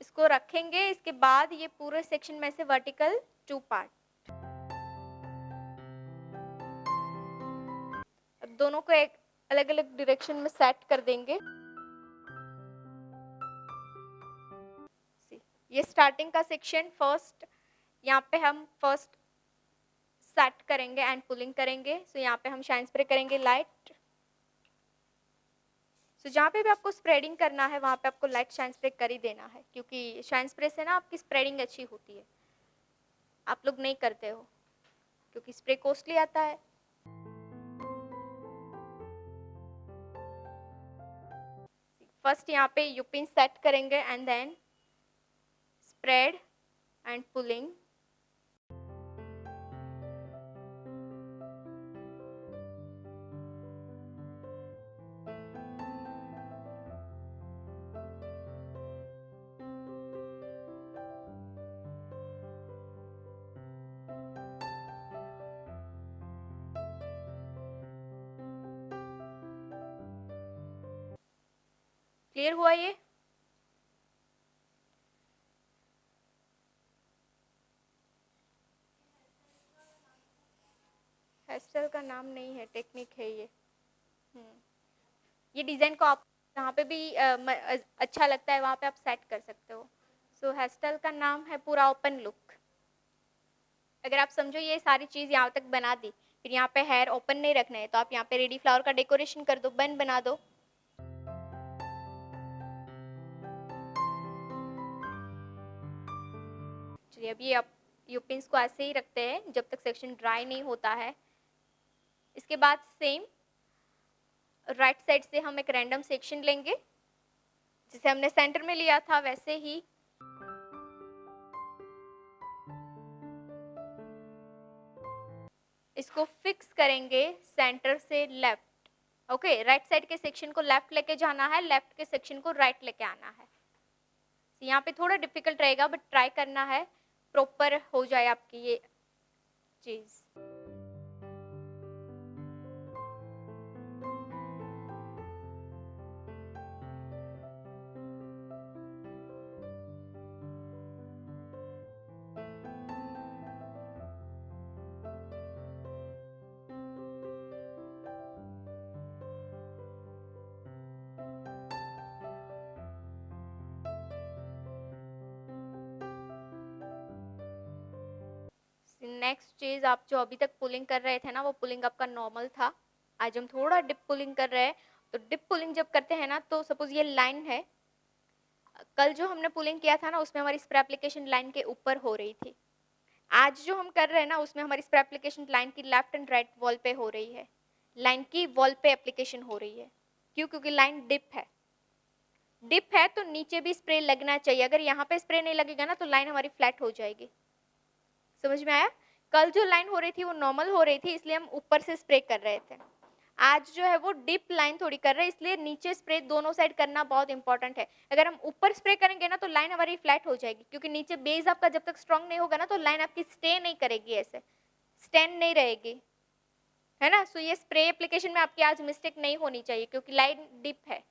इसको रखेंगे, इसके बाद ये पूरे सेक्शन में से वर्टिकल 2 पार्ट। अब दोनों को एक अलग-अलग डायरेक्शन में सेट कर देंगे। ये स्टार्टिंग का सेक्शन फर्स्ट, यहाँ पे हम फर्स्ट सेट करेंगे एंड पुलिंग करेंगे। सो यहाँ पे हम शाइन स्प्रे करेंगे लाइट। सो जहाँ पे भी आपको स्प्रेडिंग करना है वहाँ पे आपको लाइट शाइन स्प्रे कर ही देना है, क्योंकि शाइन स्प्रे से ना आपकी स्प्रेडिंग अच्छी होती है। आप लोग नहीं करते हो क्योंकि स्प्रे कॉस्टली आता है। फर्स्ट यहाँ पे यूपिन सेट करेंगे and then spread and pulling. Clear हुआ ये? हेयर स्टाइल का नाम नहीं है, टेक्निक है ये। ये डिज़ाइन को आप जहाँ पे भी अच्छा लगता है वहाँ पे आप सेट कर सकते हो। सो हेयर स्टाइल का नाम है पूरा ओपन लुक। अगर आप समझो ये सारी चीज़ यहाँ तक बना दी, फिर यहाँ पे हेयर ओपन नहीं रखना है तो आप यहाँ पे रेडी फ्लावर का डेकोरेशन कर दो, बन बना दो। चलिए अभी आप यू पिन्स को ऐसे ही रखते हैं जब तक सेक्शन ड्राई नहीं होता है। इसके बाद सेम राइट साइड से हम एक रैंडम सेक्शन लेंगे, जिसे हमने सेंटर में लिया था वैसे ही। इसको फिक्स करेंगे सेंटर से लेफ्ट। ओके, राइट साइड के सेक्शन को लेफ्ट लेके जाना है, लेफ्ट के सेक्शन को राइट लेके आना है। यहाँ पे थोड़ा डिफिकल्ट रहेगा बट ट्राई करना है, प्रॉपर हो जाए आपकी ये चीज़। नेक्स्ट चीज़, आप जो अभी तक पुलिंग कर रहे थे ना, वो पुलिंग आपका नॉर्मल था। आज हम थोड़ा डिप पुलिंग कर रहे हैं। तो डिप पुलिंग जब करते हैं ना, तो सपोज ये लाइन है, कल जो हमने पुलिंग किया था ना उसमें हमारी स्प्रे एप्लीकेशन लाइन के ऊपर हो रही थी। आज जो हम कर रहे हैं ना उसमें हमारी स्प्रे एप्लीकेशन लाइन की लेफ्ट एंड राइट वॉल पे हो रही है, लाइन की वॉल पे एप्लीकेशन हो रही है। क्यों? क्योंकि लाइन डिप है। डिप है तो नीचे भी स्प्रे लगना चाहिए। अगर यहाँ पे स्प्रे नहीं लगेगा ना तो लाइन हमारी फ्लैट हो जाएगी। समझ में आया? कल जो लाइन हो रही थी वो नॉर्मल हो रही थी, इसलिए हम ऊपर से स्प्रे कर रहे थे। आज जो है वो डिप लाइन थोड़ी कर रहे हैं, इसलिए नीचे स्प्रे दोनों साइड करना बहुत इंपॉर्टेंट है। अगर हम ऊपर स्प्रे करेंगे ना तो लाइन हमारी फ्लैट हो जाएगी, क्योंकि नीचे बेस आपका जब तक स्ट्रांग नहीं होगा ना तो लाइन आपकी स्टे नहीं करेगी, ऐसे स्टैंड नहीं रहेगी, है ना। सो ये स्प्रे एप्लीकेशन में आपकी आज मिस्टेक नहीं होनी चाहिए, क्योंकि लाइन डिप है।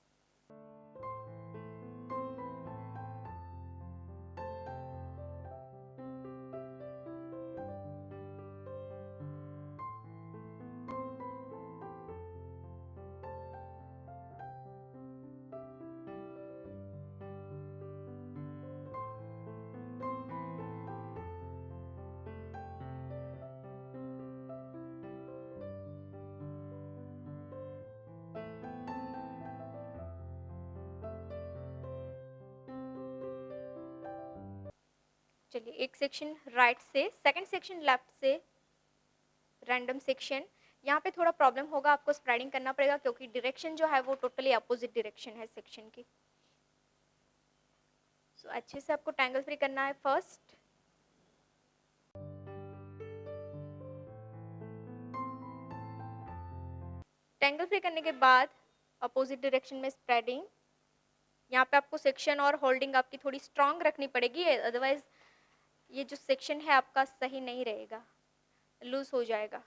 चलिए, एक सेक्शन राइट से, सेकंड सेक्शन लेफ्ट से, रैंडम सेक्शन। यहाँ पे थोड़ा प्रॉब्लम होगा, आपको स्प्रेडिंग करना पड़ेगा क्योंकि डायरेक्शन जो है वो टोटली अपोजिट डायरेक्शन है सेक्शन की। सो अच्छे से आपको टैंगल फ्री करना है फर्स्ट। टैंगल फ्री करने के बाद अपोजिट डायरेक्शन में स्प्रेडिंग। यहाँ पे आपको सेक्शन और होल्डिंग आपकी थोड़ी स्ट्रांग रखनी पड़ेगी, अदरवाइज ये जो सेक्शन है आपका सही नहीं रहेगा, लूज हो जाएगा।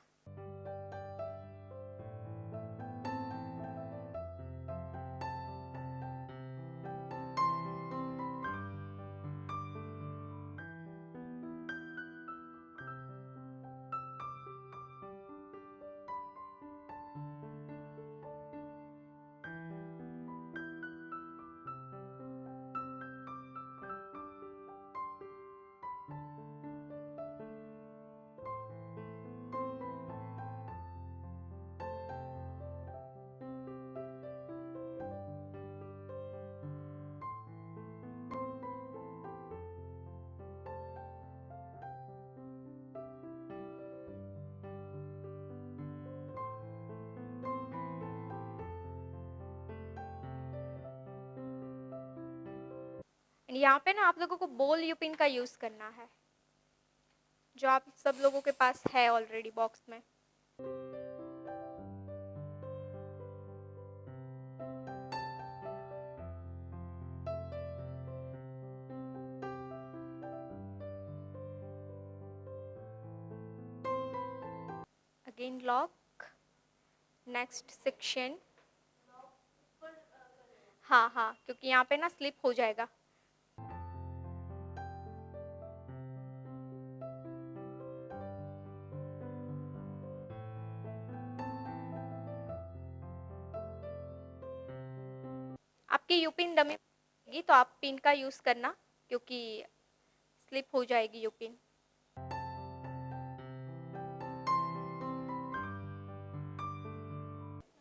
यहाँ पे ना आप लोगों को बोल यू पिन का यूज़ करना है, जो आप सब लोगों के पास है ऑलरेडी बॉक्स में। Again lock, next section. हाँ हाँ, क्योंकि यहाँ पे ना स्लिप हो जाएगा। आपकी यू पिन डमी होगी तो आप पिन का यूज़ करना, क्योंकि स्लिप हो जाएगी यू पिन।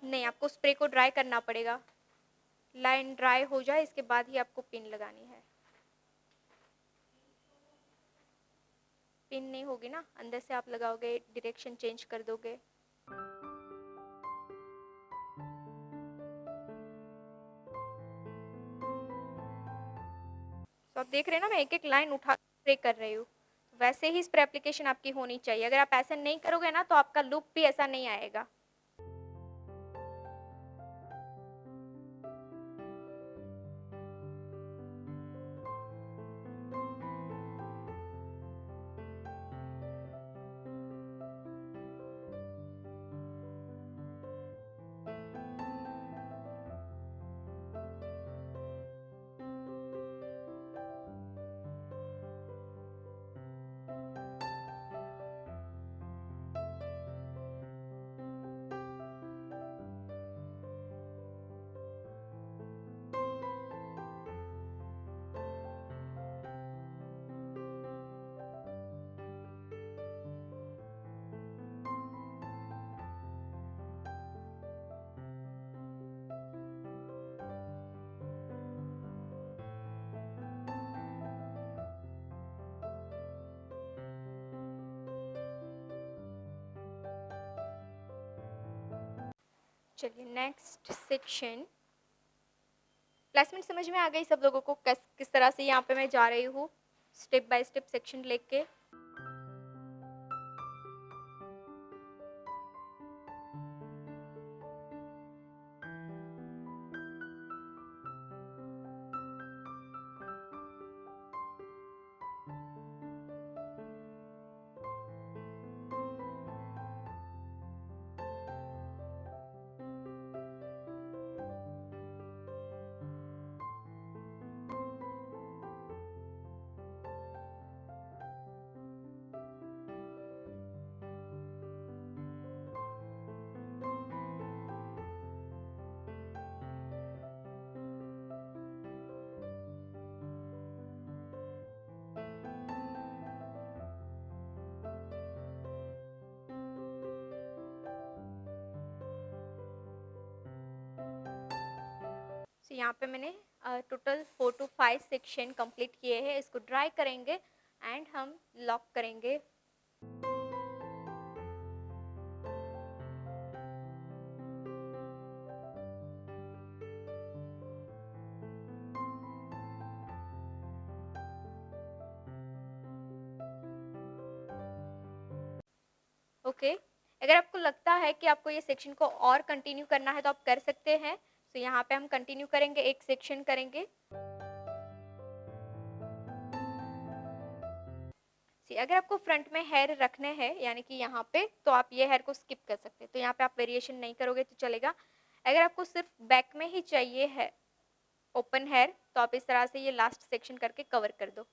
नहीं, आपको स्प्रे को ड्राई करना पड़ेगा। लाइन ड्राई हो जाए इसके बाद ही आपको पिन लगानी है। पिन नहीं होगी ना, अंदर से आप लगाओगे, डायरेक्शन चेंज कर दोगे। तो आप देख रहे हैं ना, मैं एक एक लाइन उठा स्प्रे कर रही हूँ। वैसे ही स्प्रे एप्लीकेशन आपकी होनी चाहिए। अगर आप ऐसा नहीं करोगे ना तो आपका लुक भी ऐसा नहीं आएगा। चलिए नेक्स्ट सेक्शन। प्लेसमेंट समझ में आ गई सब लोगों को, किस तरह से यहाँ पे मैं जा रही हूँ स्टेप बाय स्टेप सेक्शन लेके। तो यहाँ पे मैंने टोटल 4 to 5 सेक्शन कंप्लीट किए हैं। इसको ड्राई करेंगे एंड हम लॉक करेंगे। ओके, अगर आपको लगता है कि आपको ये सेक्शन को और कंटिन्यू करना है तो आप कर सकते हैं। तो यहाँ पे हम कंटिन्यू करेंगे, एक सेक्शन करेंगे। अगर आपको फ्रंट में हेयर रखने हैं यानी कि यहाँ पे, तो आप ये हेयर को स्किप कर सकते हैं। तो यहाँ पे आप वेरिएशन नहीं करोगे तो चलेगा। अगर आपको सिर्फ बैक में ही चाहिए है ओपन हेयर, तो आप इस तरह से ये लास्ट सेक्शन करके कवर कर दो।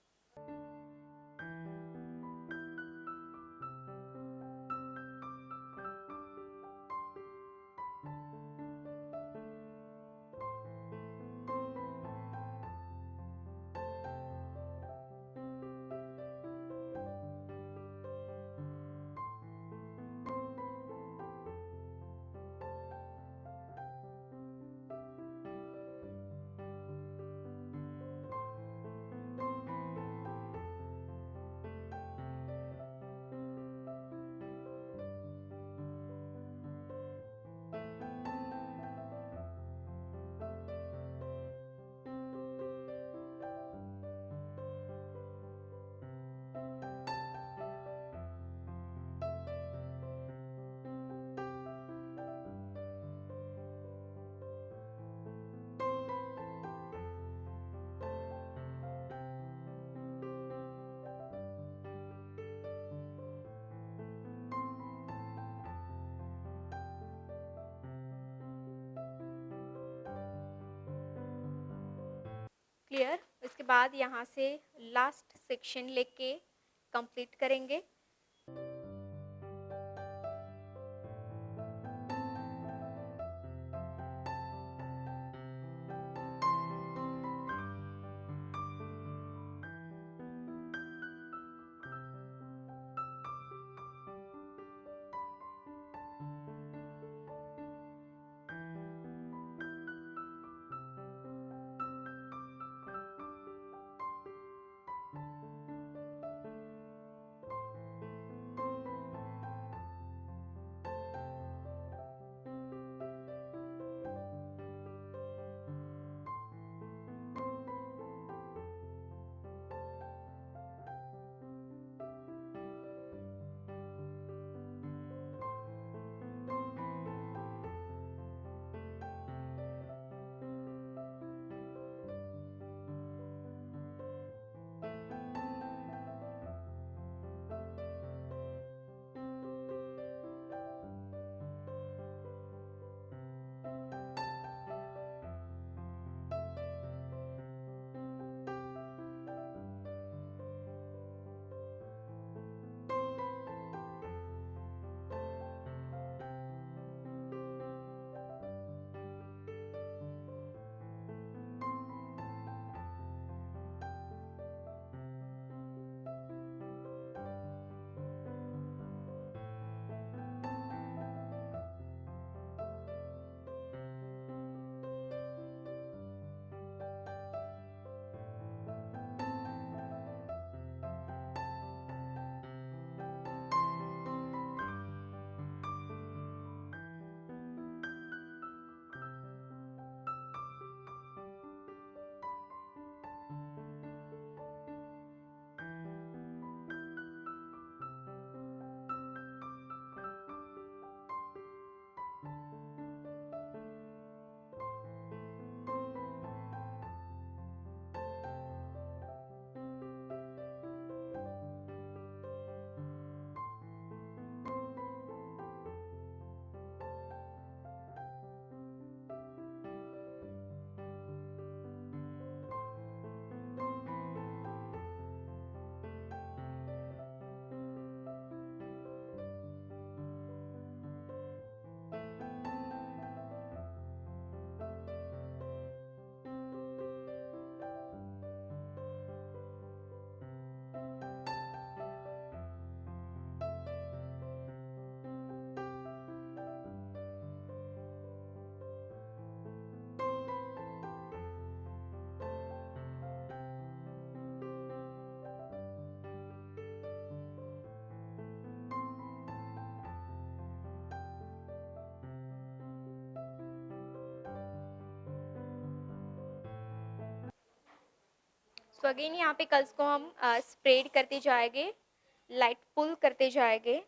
बाद यहाँ से लास्ट सेक्शन लेके कंप्लीट करेंगे। सो अगेन यहाँ पे कर्ल्स को हम स्प्रेड करते जाएंगे, लाइट पुल करते जाएंगे।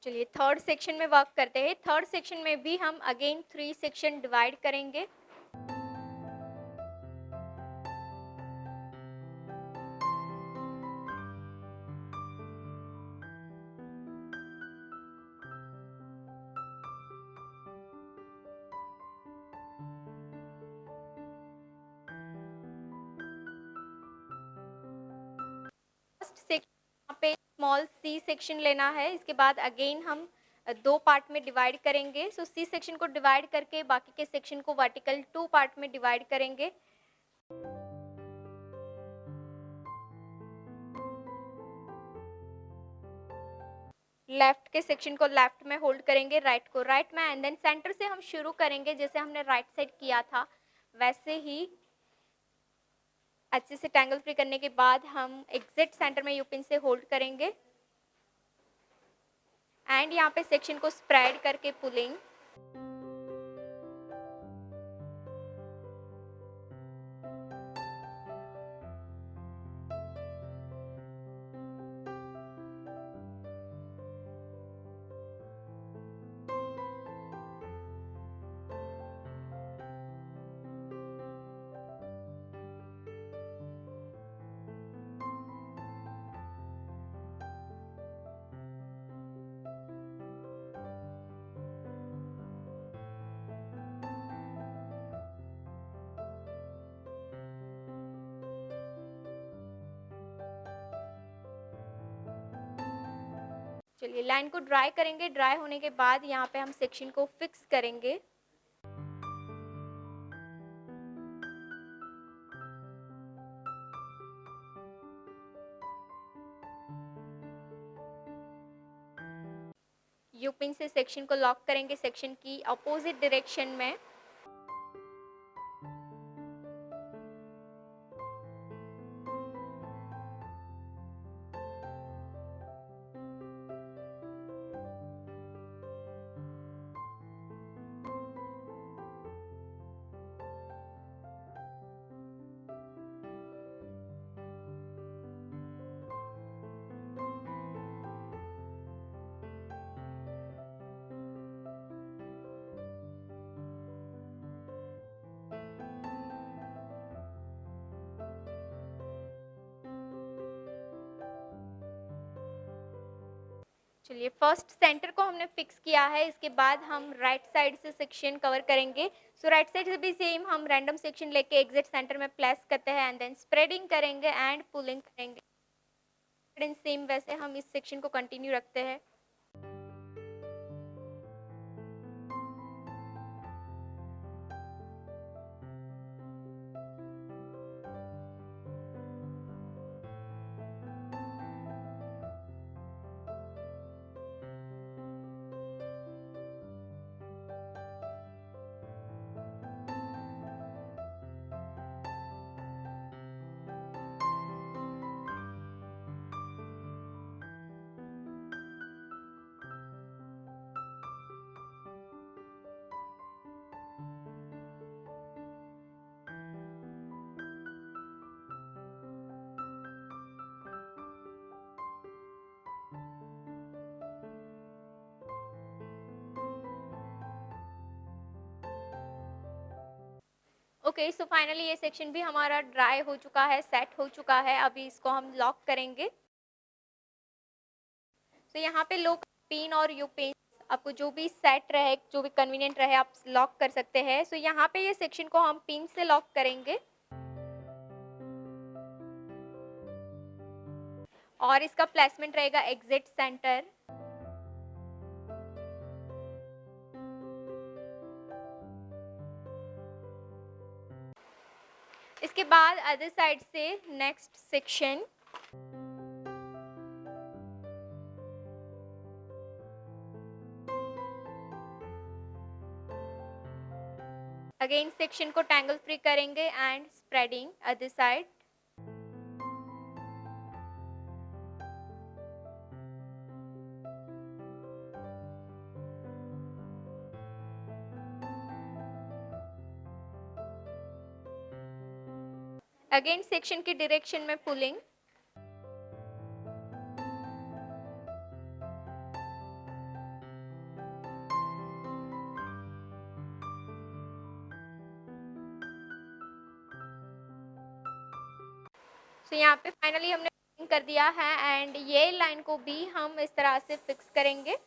चलिए थर्ड सेक्शन में वर्क करते हैं। थर्ड सेक्शन में भी हम अगेन 3 सेक्शन डिवाइड करेंगे। स्मॉल सी सेक्शन लेना है। इसके बाद अगेन हम 2 पार्ट में डिवाइड करेंगे। सो सी सेक्शन को डिवाइड करके बाकी के सेक्शन को वर्टिकल 2 पार्ट में डिवाइड करेंगे। लेफ्ट के सेक्शन को लेफ्ट में होल्ड करेंगे, राइट को राइट में, एंड देन सेंटर से हम शुरू करेंगे जैसे हमने राइट साइड किया था वैसे ही। अच्छे से टैंगल फ्री करने के बाद हम एग्जैक्ट सेंटर में यू पिन से होल्ड करेंगे एंड यहाँ पे सेक्शन को स्प्रेड करके पुलिंग। चलिए लाइन को ड्राई करेंगे। ड्राई होने के बाद यहाँ पे हम सेक्शन को फिक्स करेंगे। यू पिन से सेक्शन को लॉक करेंगे सेक्शन की अपोजिट डायरेक्शन में। चलिए फर्स्ट सेंटर को हमने फिक्स किया है। इसके बाद हम राइट साइड से सेक्शन कवर करेंगे। सो राइट साइड से भी सेम हम रैंडम सेक्शन लेके एग्जैक्ट सेंटर में प्लेस करते हैं एंड देन स्प्रेडिंग करेंगे एंड पुलिंग करेंगे। सेम वैसे हम इस सेक्शन को कंटिन्यू रखते हैं। ओके, सो फाइनली ये सेक्शन भी हमारा ड्राई हो चुका है, सेट हो चुका है। अभी इसको हम लॉक करेंगे। तो यहाँ पे लोग पिन और यू पिन आपको जो भी सेट रहे, जो भी कन्वीनियंट रहे, आप लॉक कर सकते हैं। सो यहाँ पे ये सेक्शन को हम पिन से लॉक करेंगे और इसका प्लेसमेंट रहेगा एग्जिट सेंटर। इसके बाद अदर साइड से नेक्स्ट सेक्शन, अगेन सेक्शन को टैंगल फ्री करेंगे and spreading other side. Again section की डायरेक्शन में पुलिंग। तो यहाँ पे फाइनली हमने फिक्सिंग कर दिया है एंड ये लाइन को भी हम इस तरह से फिक्स करेंगे।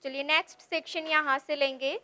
चलिए नेक्स्ट सेक्शन यहाँ से लेंगे।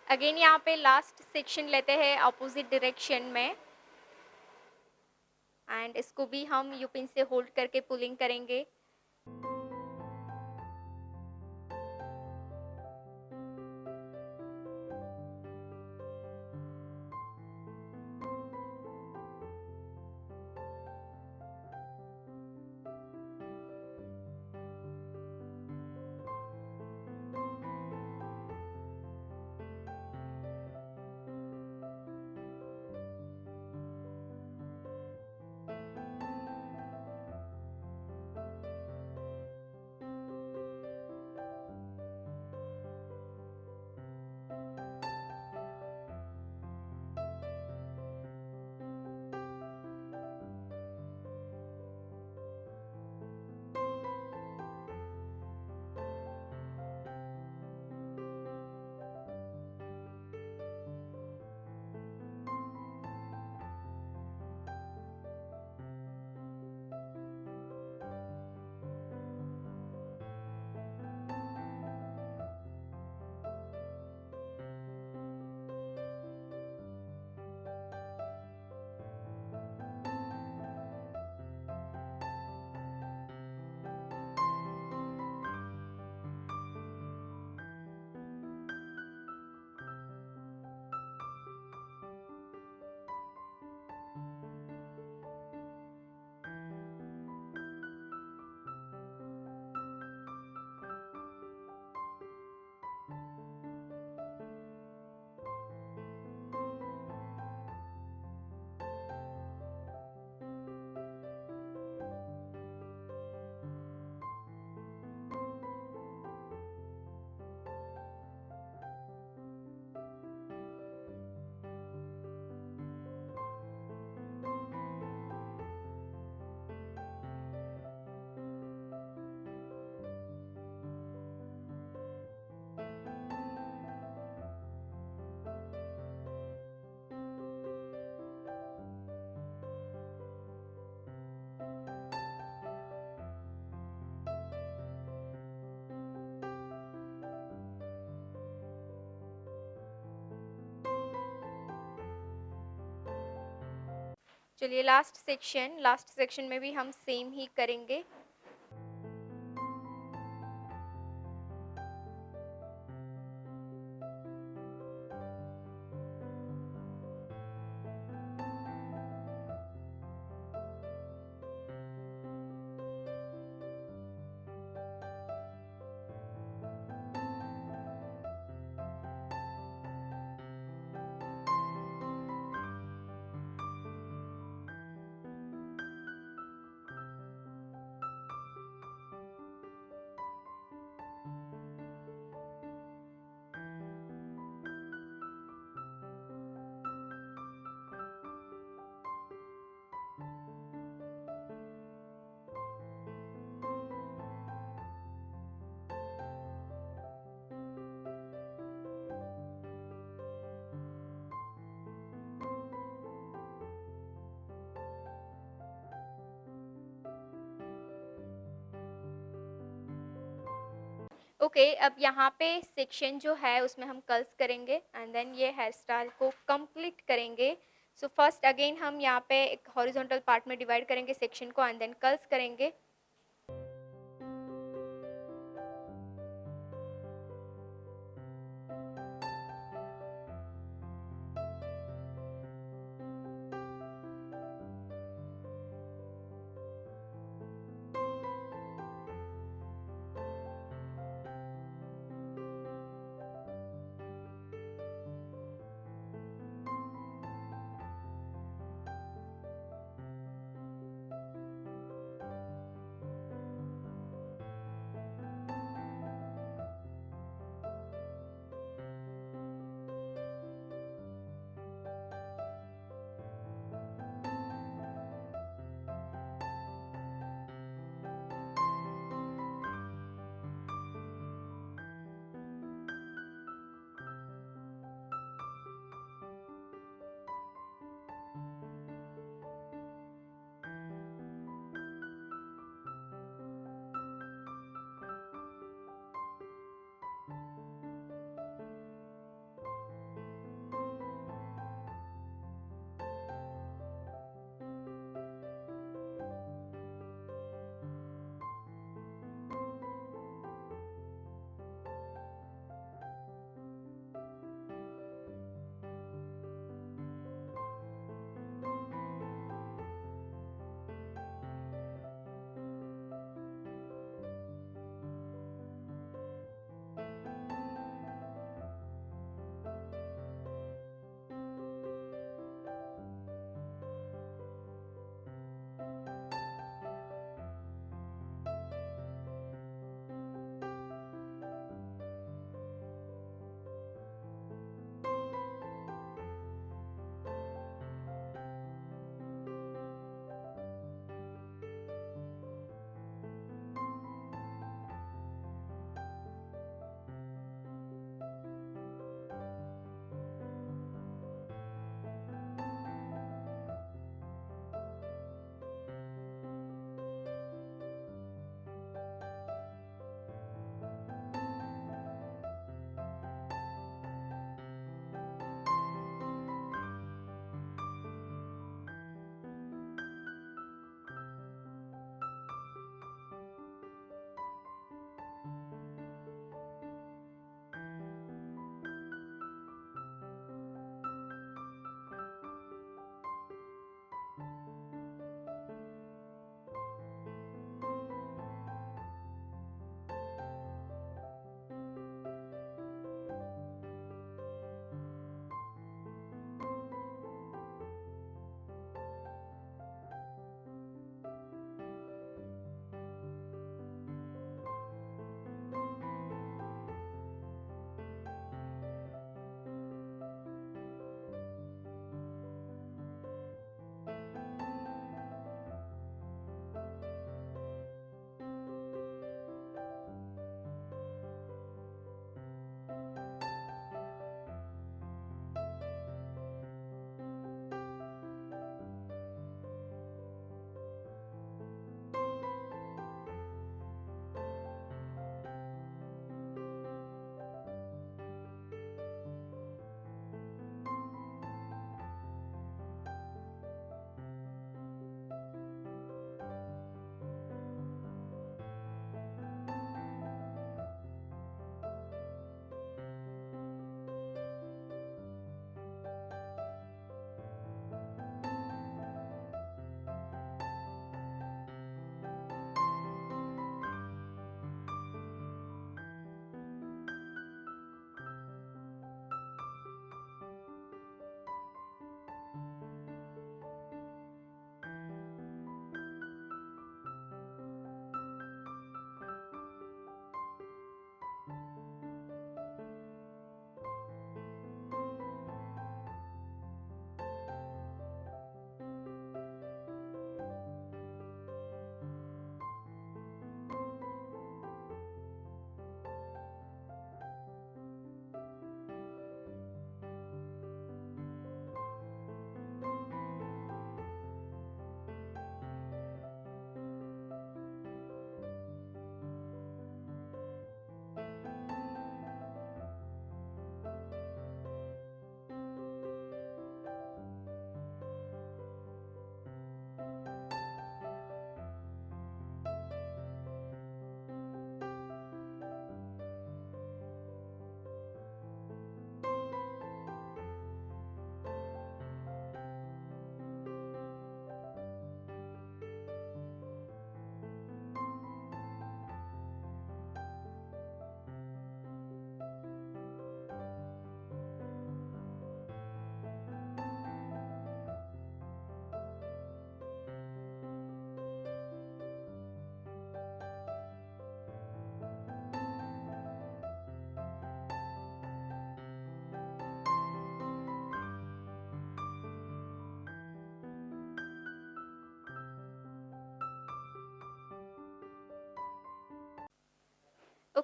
अगेन यहाँ पे लास्ट सेक्शन लेते हैं अपोजिट डायरेक्शन में, एंड इसको भी हम यू पिन से होल्ड करके पुलिंग करेंगे। चलिए लास्ट सेक्शन में भी हम सेम ही करेंगे। ओके, अब यहाँ पे सेक्शन जो है उसमें हम कर्ल्स करेंगे एंड देन ये हेयर स्टाइल को कंप्लीट करेंगे। सो फर्स्ट अगेन हम यहाँ पे एक हॉरिजॉन्टल पार्ट में डिवाइड करेंगे सेक्शन को एंड देन कर्ल्स करेंगे।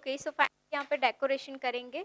ओके, सो फाइनली यहाँ पे डेकोरेशन करेंगे।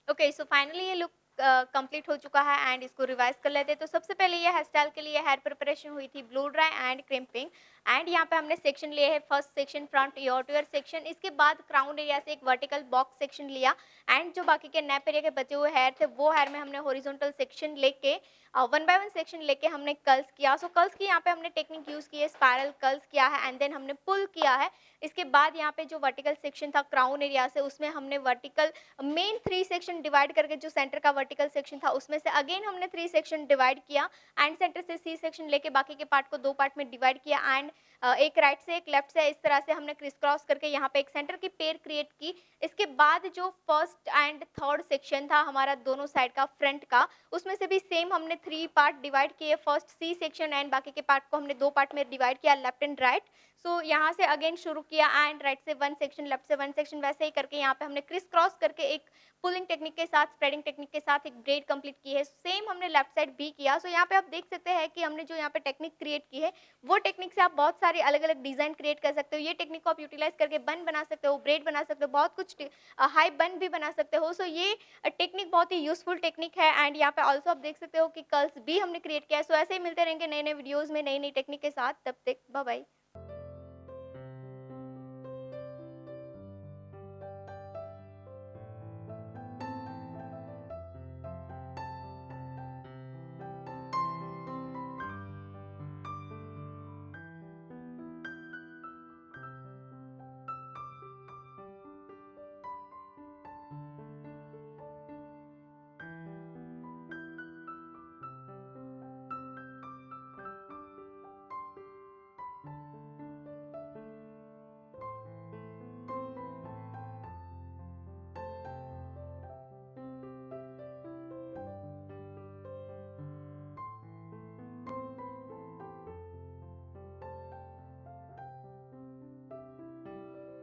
ओके, सो फाइनली ये लुक कंप्लीट हो चुका है एंड इसको रिवाइज कर लेते हैं। तो सबसे पहले ये हेयर स्टाइल के लिए हेयर प्रिपरेशन हुई थी blow dry and crimping and यहाँ पे हमने सेक्शन लिए है। First section front year two year section, इसके बाद क्राउन एरिया से एक वर्टिकल बॉक्स सेक्शन लिया एंड जो बाकी के नेप एरिया के बचे हुए हेयर थे वो हेयर में हमने हॉरिजॉन्टल सेक्शन लेके वन बाय वन सेक्शन लेके हमने कर्ल्स किया। सो कर्ल्स की यहाँ पे हमने टेक्निक यूज़ की है, स्पायरल कर्ल्स किया है एंड देन हमने पुल किया है। इसके बाद यहाँ पे जो वर्टिकल सेक्शन था क्राउन एरिया से, उसमें हमने वर्टिकल मेन 3 सेक्शन डिवाइड करके जो सेंटर का वर्टिकल सेक्शन था उसमें से अगेन हमने 3 सेक्शन डिवाइड किया एंड सेंटर से सी सेक्शन लेके बाकी के पार्ट को 2 पार्ट में डिवाइड किया एंड एक राइट से एक लेफ्ट से इस तरह से हमने क्रिस क्रॉस करके यहाँ पे एक सेंटर की पेयर क्रिएट की। इसके बाद जो फर्स्ट एंड थर्ड सेक्शन था हमारा दोनों साइड का फ्रंट का, उसमें से भी सेम हमने 3 पार्ट डिवाइड किए। फर्स्ट सी सेक्शन एंड बाकी के पार्ट को हमने 2 पार्ट में डिवाइड किया, लेफ्ट एंड राइट। सो यहाँ से अगेन शुरू किया एंड राइट से 1 सेक्शन, लेफ्ट से 1 सेक्शन, वैसे ही करके यहाँ पे हमने क्रिस क्रॉस करके एक पुलिंग टेक्निक के साथ, स्प्रेडिंग टेक्निक के साथ एक ब्रेड कंप्लीट की है। सेम हमने लेफ्ट साइड भी किया। सो यहाँ पे आप देख सकते हैं कि हमने जो यहाँ पे टेक्निक क्रिएट की है वो टेक्निक से आप बहुत सारे अलग अलग डिजाइन क्रिएट कर सकते हो। ये टेक्निक को आप यूटिलाइज करके बन बना सकते हो, ब्रेड बना सकते हो, बहुत कुछ हाई बन भी बना सकते हो। सो ये टेक्निक बहुत ही यूजफुल टेक्निक है एंड यहाँ पे ऑल्सो आप देख सकते हो कि कर्ल्स भी हमने क्रिएट किया है। सो ऐसे ही मिलते रहेंगे नए नए वीडियोज में नई नई टेक्निक के साथ। तब तक बाय बाय।